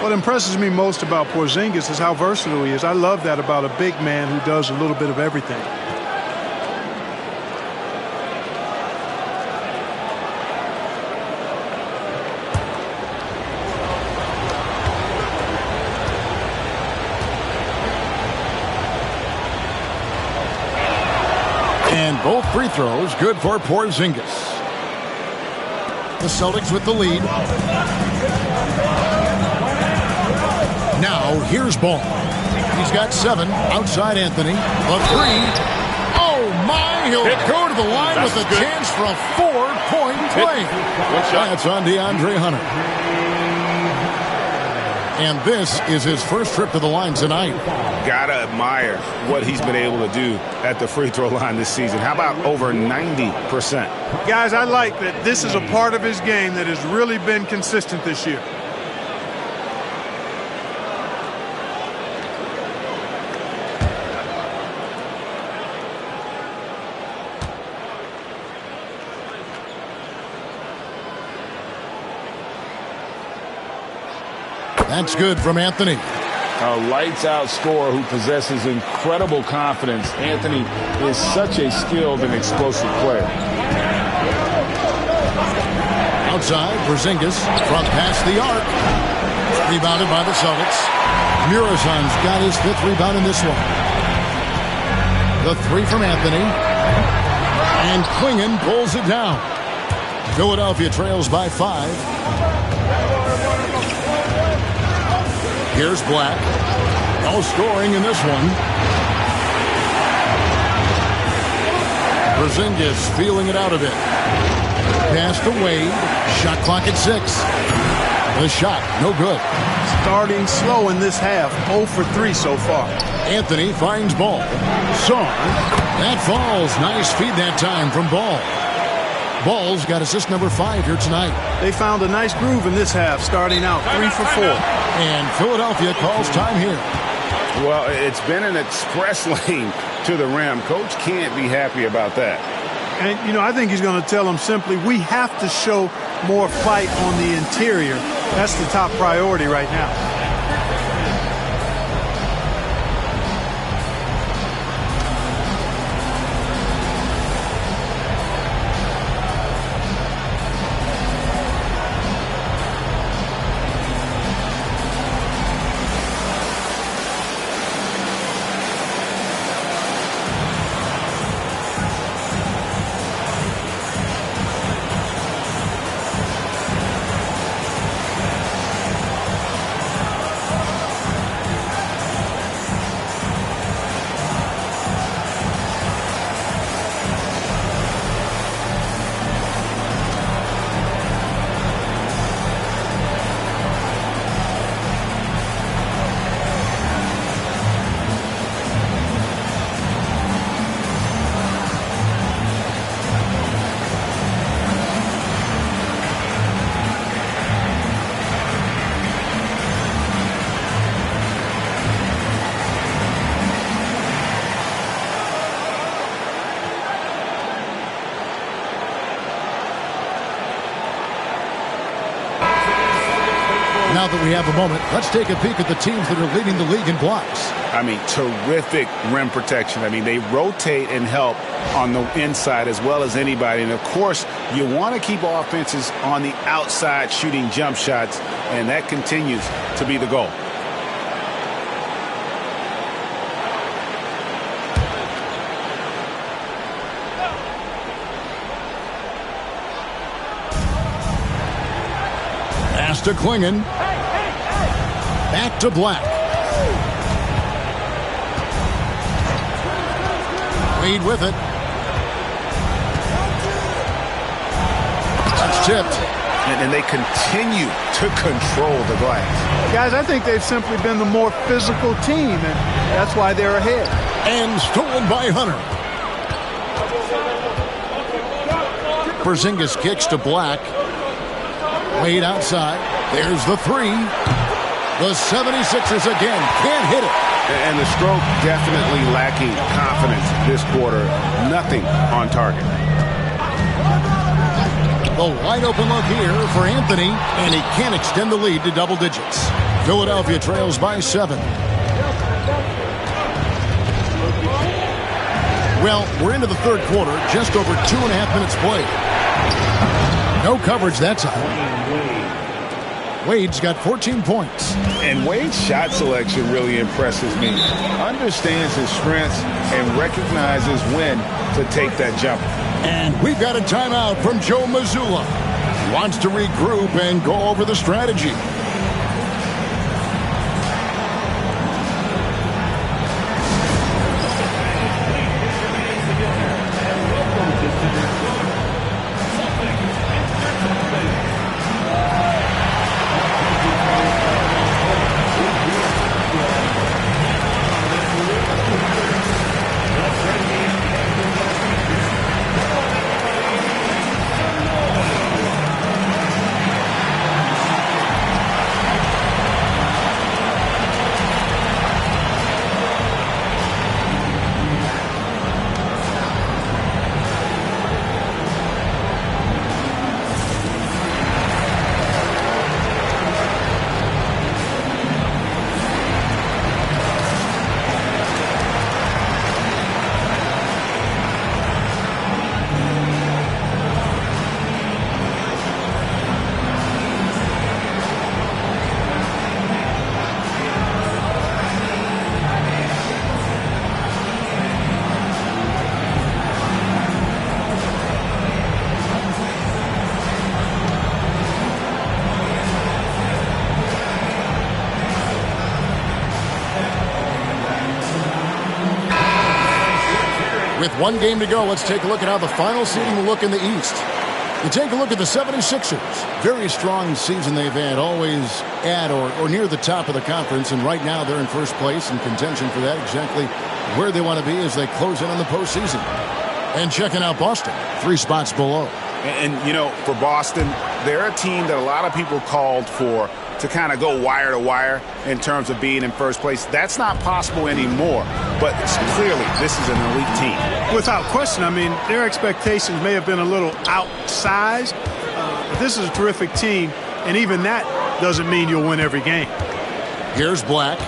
What impresses me most about Porzingis is how versatile he is. I love that about a big man who does a little bit of everything. And both free throws good for Porzingis. The Celtics with the lead. Now, here's Ball. He's got 7 outside Anthony. A 3. Oh, my. He'll go to the line with a chance for a 4-point play. That's on DeAndre Hunter. And this is his first trip to the line tonight. Gotta admire what he's been able to do at the free throw line this season. How about over 90%? Guys, I like that this is a part of his game that has really been consistent this year. That's good from Anthony. A lights-out scorer who possesses incredible confidence. Anthony is such a skilled and explosive player. Outside, Porzingis, front past the arc. Rebounded by the Celtics. Murazan's got his 5th rebound in this one. The 3 from Anthony. And Klingon pulls it down. Philadelphia trails by 5. Here's Black. No scoring in this one. Porzingis feeling it out a bit. Pass to Wade. Shot clock at 6. The shot, no good. Starting slow in this half. 0 for 3 so far. Anthony finds Ball. Sarr. That falls. Nice feed that time from Ball. Ball's got assist number 5 here tonight. They found a nice groove in this half, starting out 3 for 4. And Philadelphia calls time here. Well, it's been an express lane to the rim. Coach can't be happy about that. And, you know, I think he's going to tell them simply, we have to show more fight on the interior. That's the top priority right now. Now that we have a moment, let's take a peek at the teams that are leading the league in blocks. I mean, terrific rim protection. I mean, they rotate and help on the inside as well as anybody. And, of course, you want to keep offenses on the outside shooting jump shots, and that continues to be the goal. Pass to Klingon. Back to Black. Wade with it. It's tipped. And they continue to control the glass. Guys, I think they've simply been the more physical team, and that's why they're ahead. And stolen by Hunter. Porzingis kicks to Black. Wade outside. There's the three. The 76ers again can't hit it. And the stroke definitely lacking confidence this quarter. Nothing on target. The wide open look here for Anthony, and he can't extend the lead to double digits. Philadelphia trails by 7. Well, we're into the third quarter, just over 2.5 minutes played. No coverage that time. Wade's got 14 points. And Wade's shot selection really impresses me. Understands his strengths and recognizes when to take that jump. And we've got a timeout from Joe Mazzulla. Wants to regroup and go over the strategy. With one game to go, let's take a look at how the final seeding will look in the East. You take a look at the 76ers. Very strong season they've had, always at or near the top of the conference, and right now they're in first place in contention for that, exactly where they want to be as they close in on the postseason. And checking out Boston, 3 spots below. And you know, for Boston, they're a team that a lot of people called for to kind of go wire to wire in terms of being in first place. That's not possible anymore. But clearly, this is an elite team. Without question, I mean, their expectations may have been a little outsized. But this is a terrific team, and even that doesn't mean you'll win every game. Here's Black.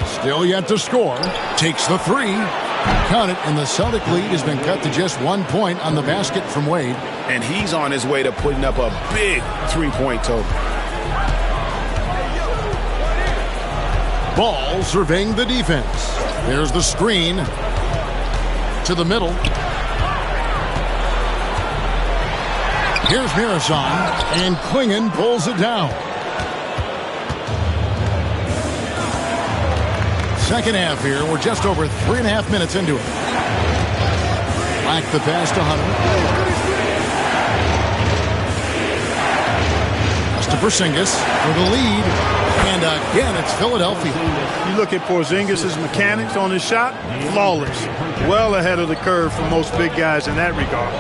Still yet to score. Takes the three. Count it, and the Celtic lead has been cut to just 1 point on the basket from Wade. And he's on his way to putting up a big three-point total. Ball surveying the defense. There's the screen to the middle. Here's Mirasan, and Klingon pulls it down. Second half here. We're just over 3.5 minutes into it. Black the pass to Hunter. Pass to Porzingis for the lead. And again, it's Philadelphia. You look at Porzingis' mechanics on his shot, flawless. Well ahead of the curve for most big guys in that regard.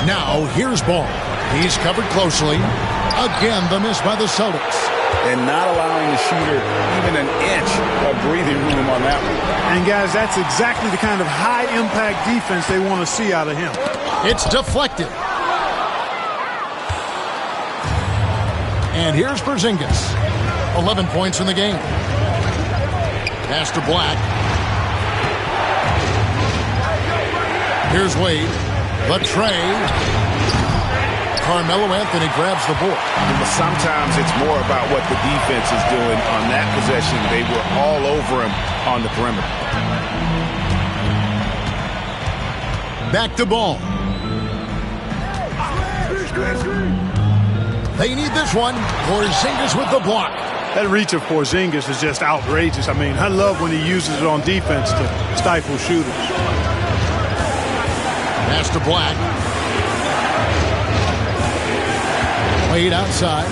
Now, here's Ball. He's covered closely. Again, the miss by the Celtics. And not allowing the shooter even an inch of breathing room on that one. And, guys, that's exactly the kind of high-impact defense they want to see out of him. It's deflected. And here's Porzingis. 11 points in the game. Pass to Black. Here's Wade. The tray. Carmelo Anthony grabs the board. But sometimes it's more about what the defense is doing on that possession. They were all over him on the perimeter. Back to Ball. They need this one. Porzingis with the block. That reach of Porzingis is just outrageous. I mean, I love when he uses it on defense to stifle shooters. Pass to Black. Wade outside.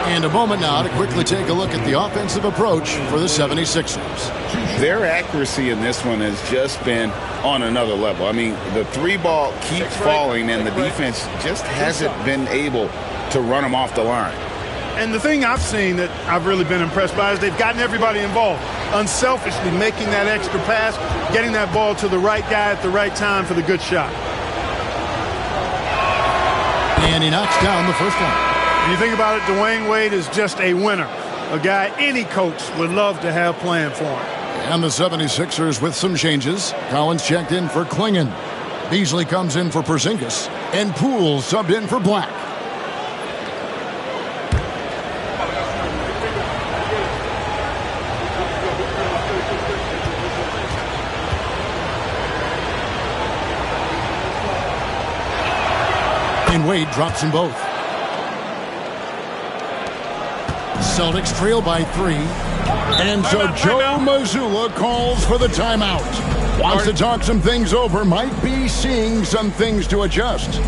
And a moment now to quickly take a look at the offensive approach for the 76ers. Their accuracy in this one has just been on another level. I mean, the three ball keeps falling, and the defense just hasn't been able to run them off the line. And the thing I've seen that I've really been impressed by is they've gotten everybody involved. Unselfishly making that extra pass, getting that ball to the right guy at the right time for the good shot. And he knocks down the first one. When you think about it, Dwayne Wade is just a winner. A guy any coach would love to have playing for him. And the 76ers with some changes. Collins checked in for Klingon. Beasley comes in for Porzingis. And Poole subbed in for Black. And Wade drops them both. Celtics trail by 3. And so Joe Mazzulla calls for the timeout. Wants to talk some things over. Might be seeing some things to adjust.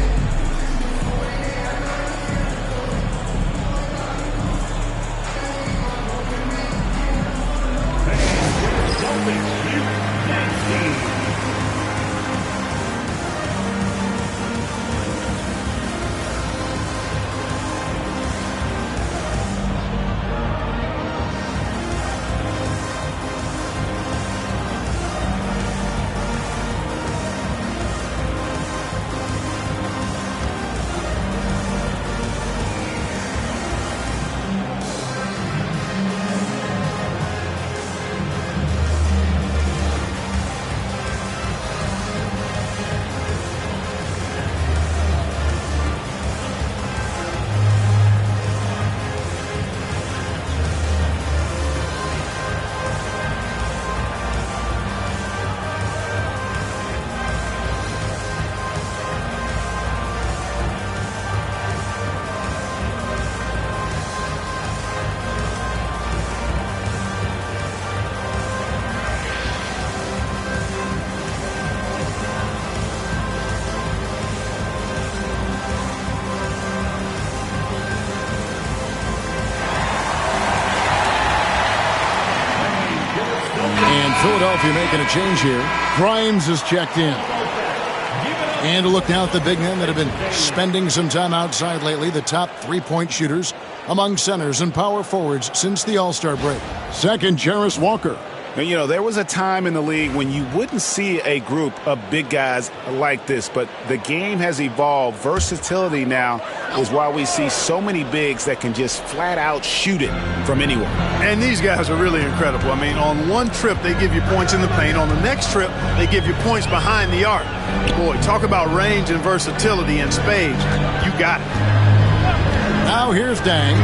Philadelphia making a change here. Grimes is checked in. And a look now at the big men that have been spending some time outside lately, the top three-point shooters among centers and power forwards since the All-Star break. Second, Jarris Walker. And, you know, there was a time in the league when you wouldn't see a group of big guys like this, but the game has evolved. Versatility now is why we see so many bigs that can just flat out shoot it from anywhere. And these guys are really incredible. I mean, on one trip, they give you points in the paint. On the next trip, they give you points behind the arc. Boy, talk about range and versatility in spades. You got it. Now here's Dang.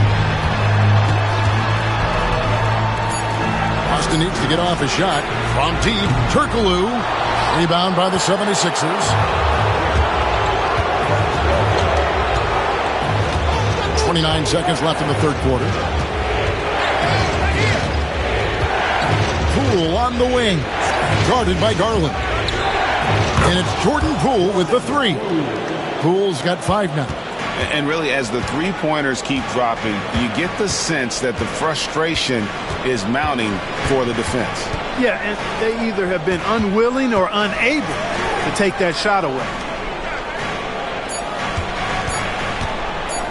Boston needs to get off a shot. From deep, Turkoglu. Rebound by the 76ers. 29 seconds left in the third quarter. Poole on the wing. Guarded by Garland. And it's Jordan Poole with the three. Poole's got 5 now. And really, as the three-pointers keep dropping, you get the sense that the frustration is mounting for the defense. Yeah, and they either have been unwilling or unable to take that shot away.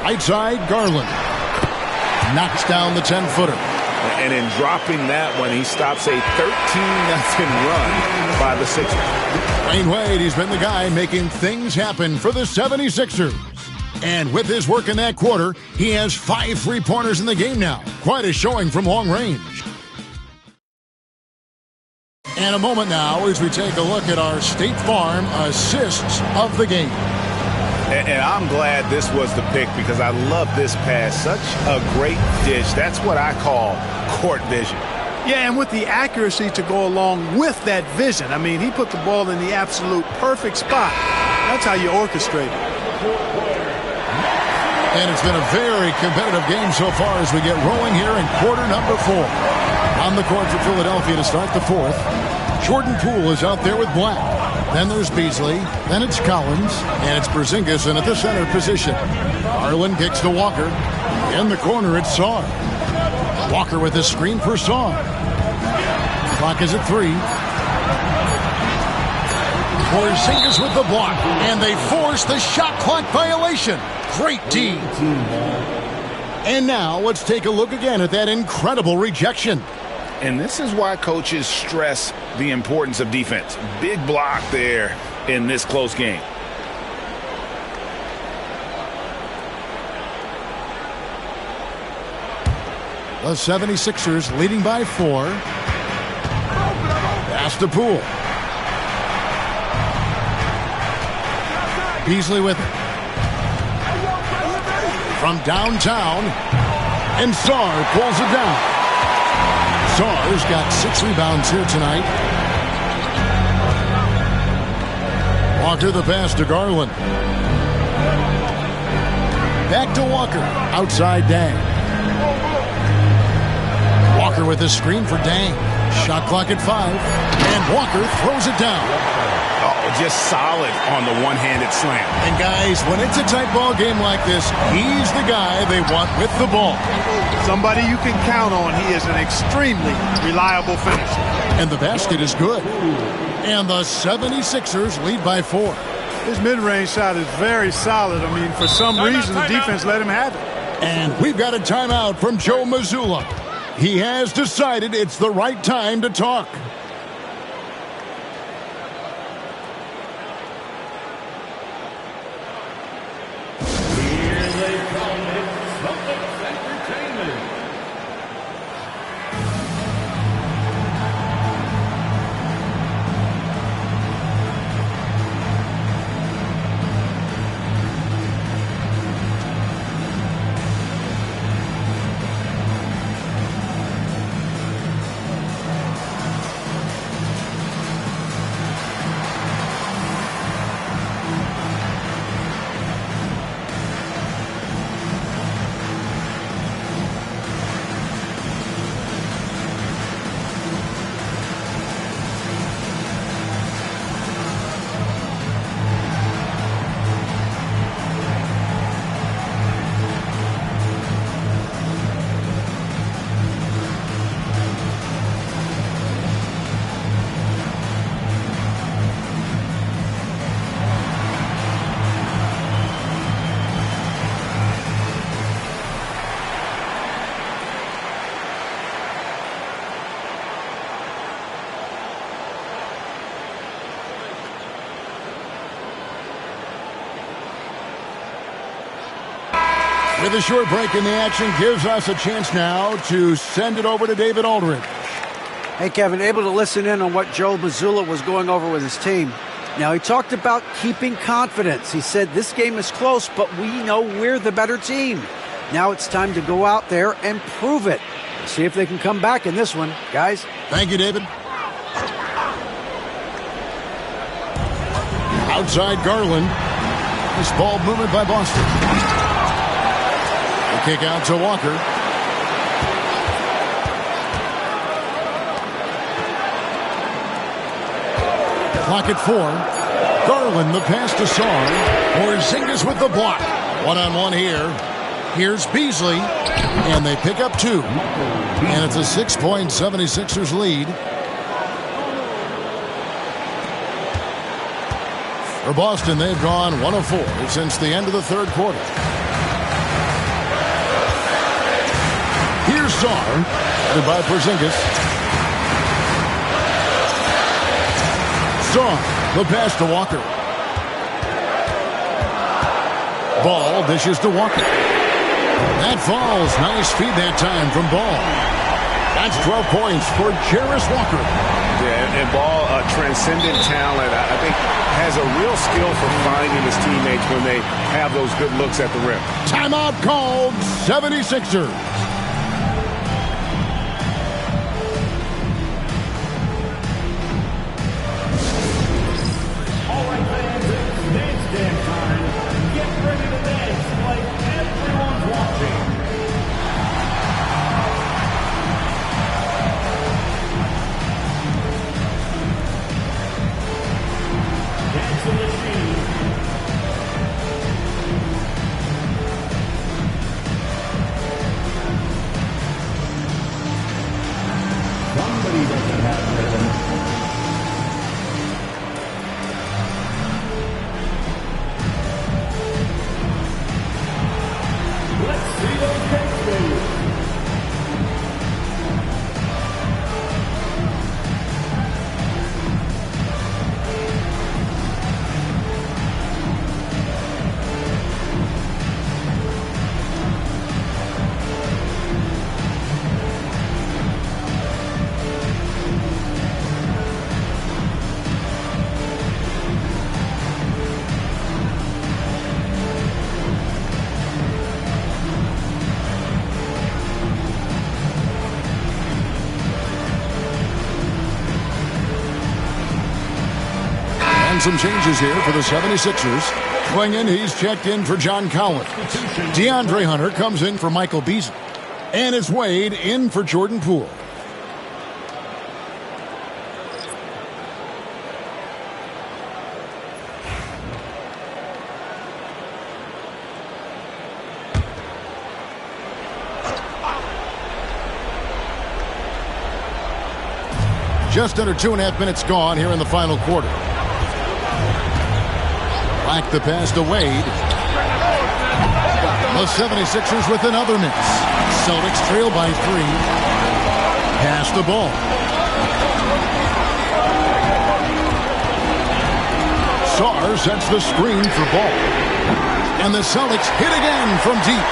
Right side, Garland. Knocks down the 10-footer. And in dropping that one, he stops a 13-0 run by the Sixers. Dwayne Wade, he's been the guy making things happen for the 76ers. And with his work in that quarter, he has 5 three-pointers in the game now. Quite a showing from long range. And a moment now as we take a look at our State Farm assists of the game. And I'm glad this was the pick because I love this pass. Such a great dish. That's what I call court vision. Yeah, and with the accuracy to go along with that vision. I mean, he put the ball in the absolute perfect spot. That's how you orchestrate it. And it's been a very competitive game so far as we get rolling here in quarter number 4. On the court for Philadelphia to start the fourth. Jordan Poole is out there with Black. Then there's Beasley. Then it's Collins. And it's Porzingis in at the center position. Garland kicks to Walker. In the corner, it's Saar. Walker with a screen for Saar. Clock is at 3. Porzingis with the block. And they force the shot clock violation. Great D. And now let's take a look again at that incredible rejection. And this is why coaches stress the importance of defense. Big block there in this close game. The 76ers leading by 4. Pass to Poole. Beasley with it. From downtown, and Saar pulls it down. Saar's got 6 rebounds here tonight. Walker the pass to Garland. Back to Walker. Outside Dang. Walker with a screen for Dang. Shot clock at 5. And Walker throws it down. Oh, just solid on the one-handed slam. And guys, when it's a tight ball game like this, he's the guy they want with the ball. Somebody you can count on. He is an extremely reliable finisher. And the basket is good. And the 76ers lead by 4. His mid-range shot is very solid. I mean, for some reason, the defense let him have it. And we've got a timeout from Joe Mazzulla. He has decided it's the right time to talk. With a short break in the action, gives us a chance now to send it over to David Aldridge. Hey, Kevin, able to listen in on what Joe Mazzulla was going over with his team. Now, he talked about keeping confidence. He said, this game is close, but we know we're the better team. Now it's time to go out there and prove it. See if they can come back in this one, guys. Thank you, David. Outside Garland. This ball movement by Boston. The kick out to Walker. Clock at 4. Garland, the pass to Sarr. Porzingis with the block. One-on-one here. Here's Beasley. And they pick up 2. And it's a 6-point 76ers lead. For Boston, they've gone 1 of 4 since the end of the third quarter. Here's Sarr. Headed by Porzingis. Sarr, the pass to Walker. Ball dishes to Walker. That falls. Nice feed that time from Ball. That's 12 points for Jarris Walker. Yeah, and Ball, transcendent talent, I think has a real skill for finding his teammates when they have those good looks at the rim. Timeout called, 76ers. Some changes here for the 76ers. Klingon, he's checked in for John Collins. DeAndre Hunter comes in for Michael Beasley. And it's Wade in for Jordan Poole. Just under 2.5 minutes gone here in the final quarter. Back the pass to Wade. The 76ers with another miss. Celtics trail by 3. Pass the ball. Sarr sets the screen for Ball. And the Celtics hit again from deep.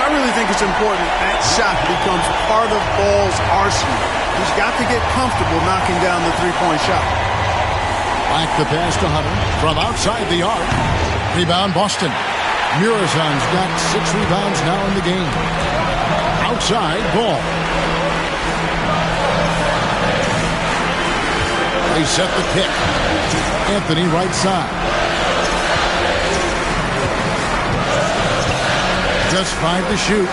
I really think it's important that shot becomes part of Ball's arsenal. He's got to get comfortable knocking down the three-point shot. Back the pass to Hunter from outside the arc. Rebound Boston. Murazan's got 6 rebounds now in the game. Outside Ball. They set the kick. Anthony right side. Just 5 to shoot.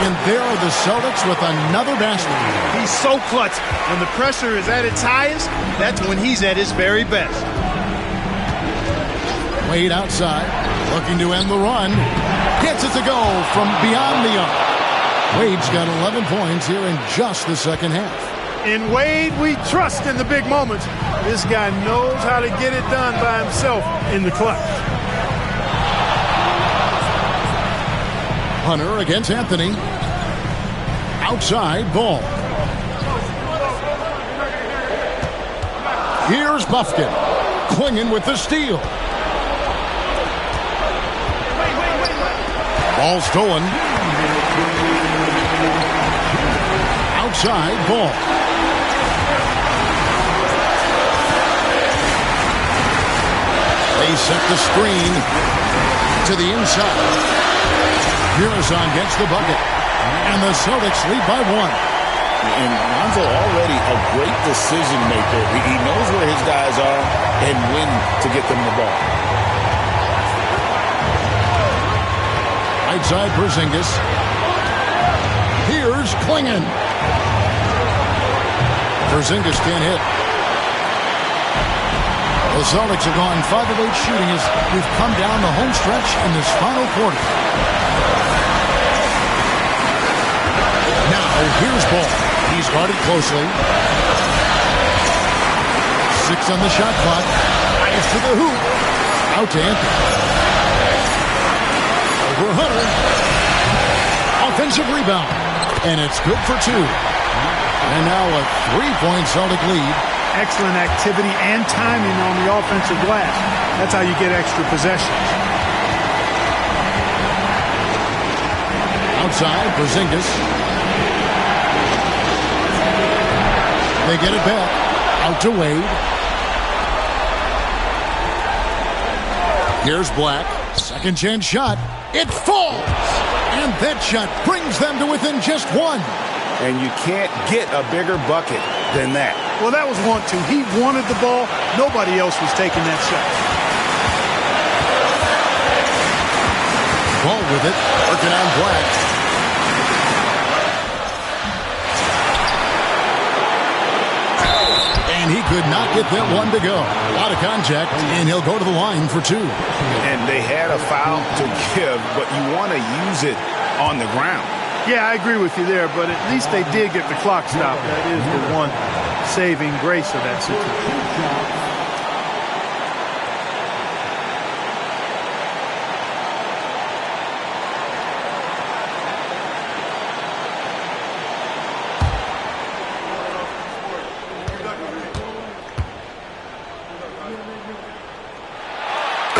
And there are the Celtics with another basket. He's so clutch. When the pressure is at its highest, that's when he's at his very best. Wade outside, looking to end the run. Gets it to go from beyond the arc. Wade's got 11 points here in just the second half. In Wade, we trust in the big moments. This guy knows how to get it done by himself in the clutch. Hunter against Anthony. Outside Ball. Here's Buffkin. Klingon with the steal. Ball stolen. Outside ball. They set the screen to the inside. Muresan gets the bucket. And the Celtics lead by 1. And Lonzo already a great decision maker. He knows where his guys are and when to get them the ball. Right side Porzingis. Here's Klingon. Porzingis can't hit. The Celtics have gone 5 of 8 shooting as we've come down the home stretch in this final quarter. Now here's Ball. He's guarded closely. 6 on the shot clock. Eyes to the hoop. Out to Anthony. Over Hunter. Offensive rebound. And it's good for 2. And now a 3-point Celtic lead. Excellent activity and timing on the offensive glass. That's how you get extra possessions. Outside, Porzingis. They get it back. Out to Wade. Here's Black. Second chance shot. It falls. And that shot brings them to within just 1. And you can't get a bigger bucket than that. Well, that was 1-2. He wanted the ball. Nobody else was taking that shot. Ball with it. Working on Black. And he could not get that one to go. Out of contact, and he'll go to the line for 2. And they had a foul to give, but you want to use it on the ground. Yeah, I agree with you there, but at least they did get the clock stopped. That is the one saving grace of that situation.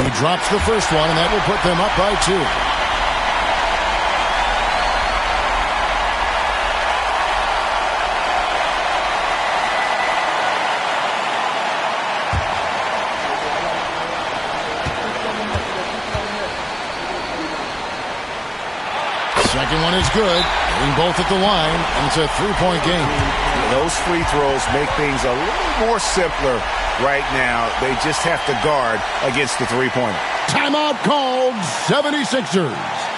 He drops the first one, and that will put them up by 2. Second one is good. Hitting both at the line, and it's a 3-point game. Those free throws make things a little more simpler right now. They just have to guard against the three-pointer. Timeout called, 76ers.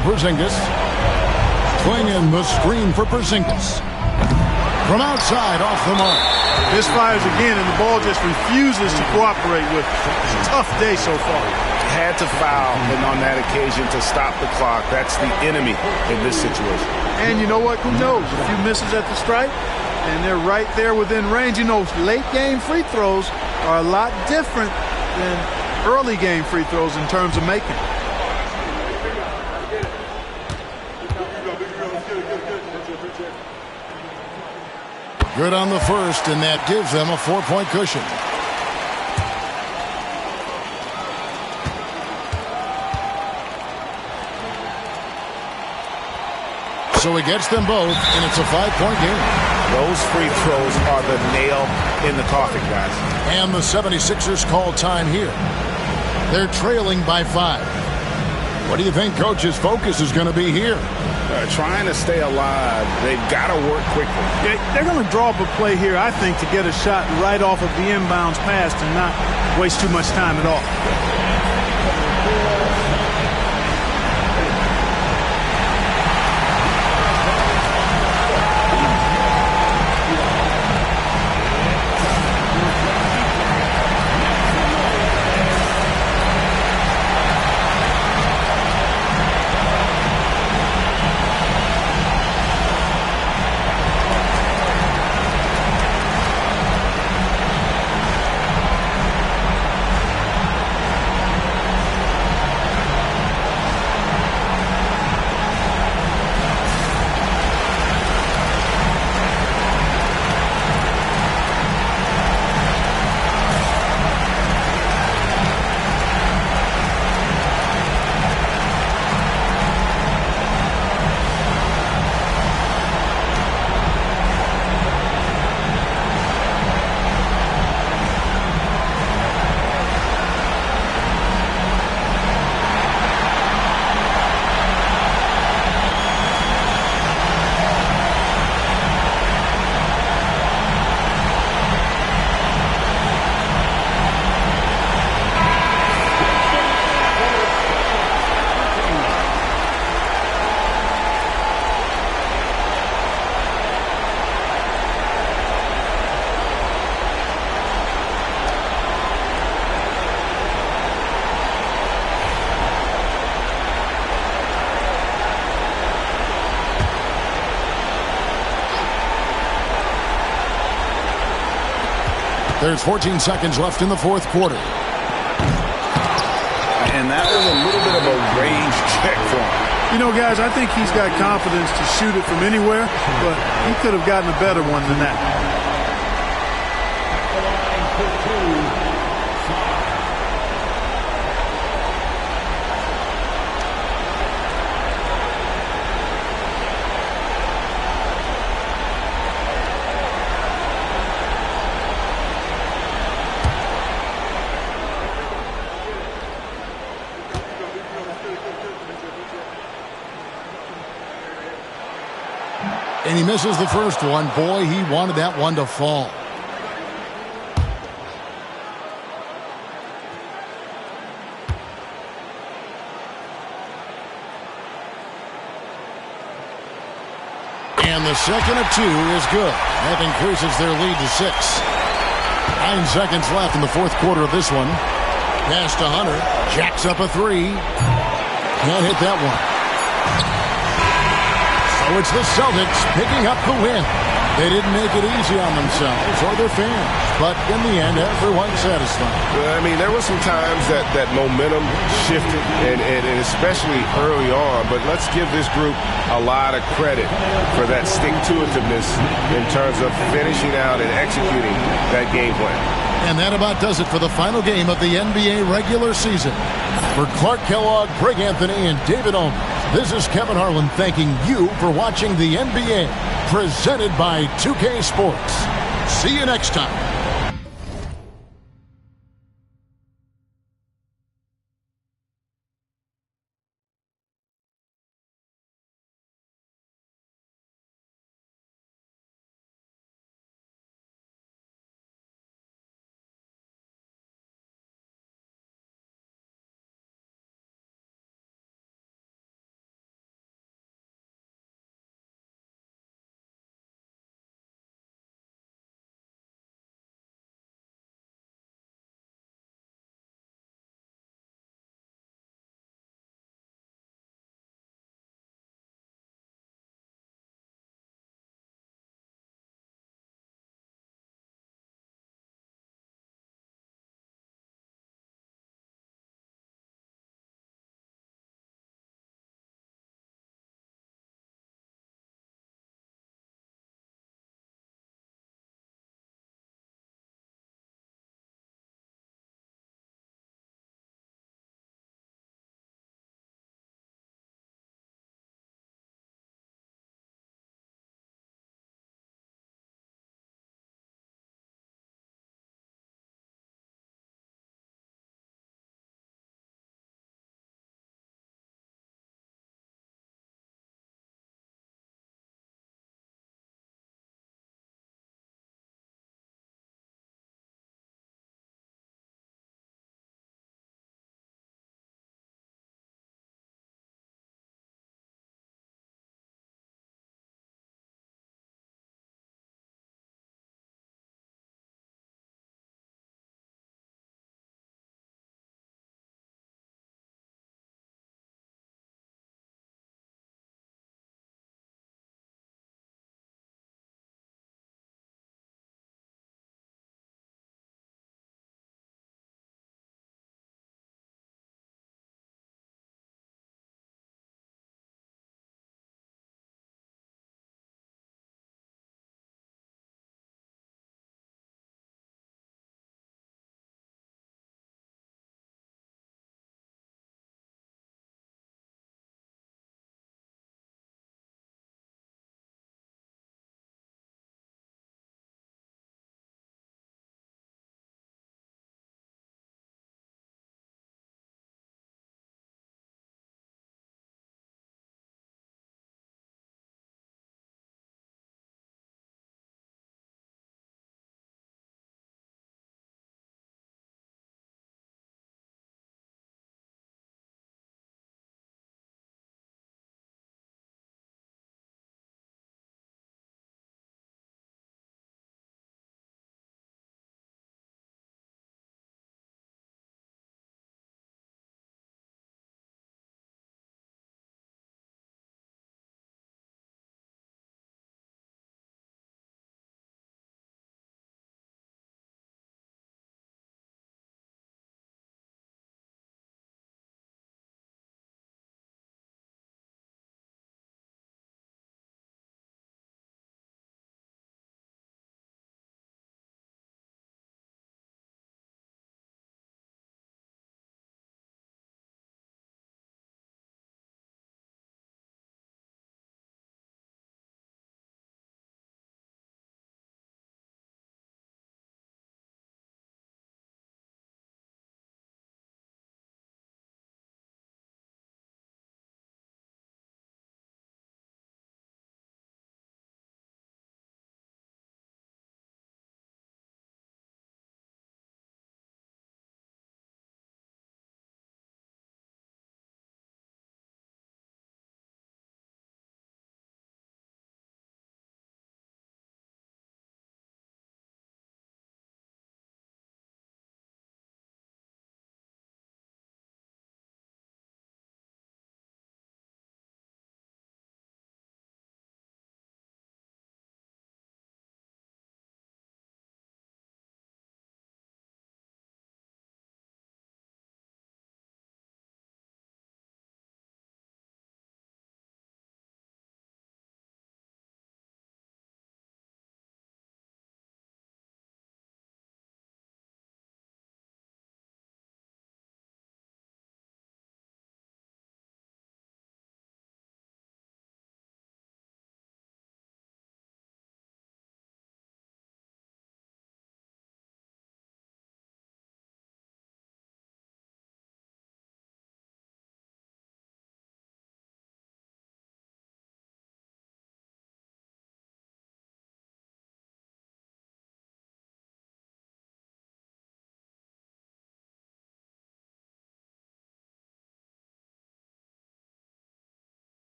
Porzingis. Swinging the screen for Porzingis. From outside, off the mark. Misfires again, and the ball just refuses to cooperate with it. It's a tough day so far. had to foul and on that occasion to stop the clock. That's the enemy in this situation. And you know what? Who knows? A few misses at the stripe, and they're right there within range. You know, late game free throws are a lot different than early game free throws in terms of making. Good on the first, and that gives them a 4-point cushion. So he gets them both, and it's a 5-point game. Those free throws are the nail in the coffin, guys. And the 76ers call time here. They're trailing by 5. What do you think Coach's focus is going to be here? Trying to stay alive. They've got to work quickly. Yeah, they're going to draw up a play here, I think, to get a shot right off of the inbounds pass and not waste too much time at all. There's 14 seconds left in the fourth quarter. And that was a little bit of a range check for him. You know, guys, I think he's got confidence to shoot it from anywhere, but he could have gotten a better one than that. And he misses the first one. Boy, he wanted that one to fall. And the second of 2 is good. That increases their lead to 6. 9 seconds left in the fourth quarter of this one. Pass to Hunter. Jacks up a 3. Can't hit that one. So it's the Celtics picking up the win. They didn't make it easy on themselves or their fans, but in the end, everyone's satisfied. I mean, there were some times that momentum shifted, and especially early on, but let's give this group a lot of credit for that stick-to-itiveness in terms of finishing out and executing that game plan. And that about does it for the final game of the NBA regular season. For Clark Kellogg, Greg Anthony, and David Ohm, this is Kevin Harlan thanking you for watching the NBA, presented by 2K Sports. See you next time.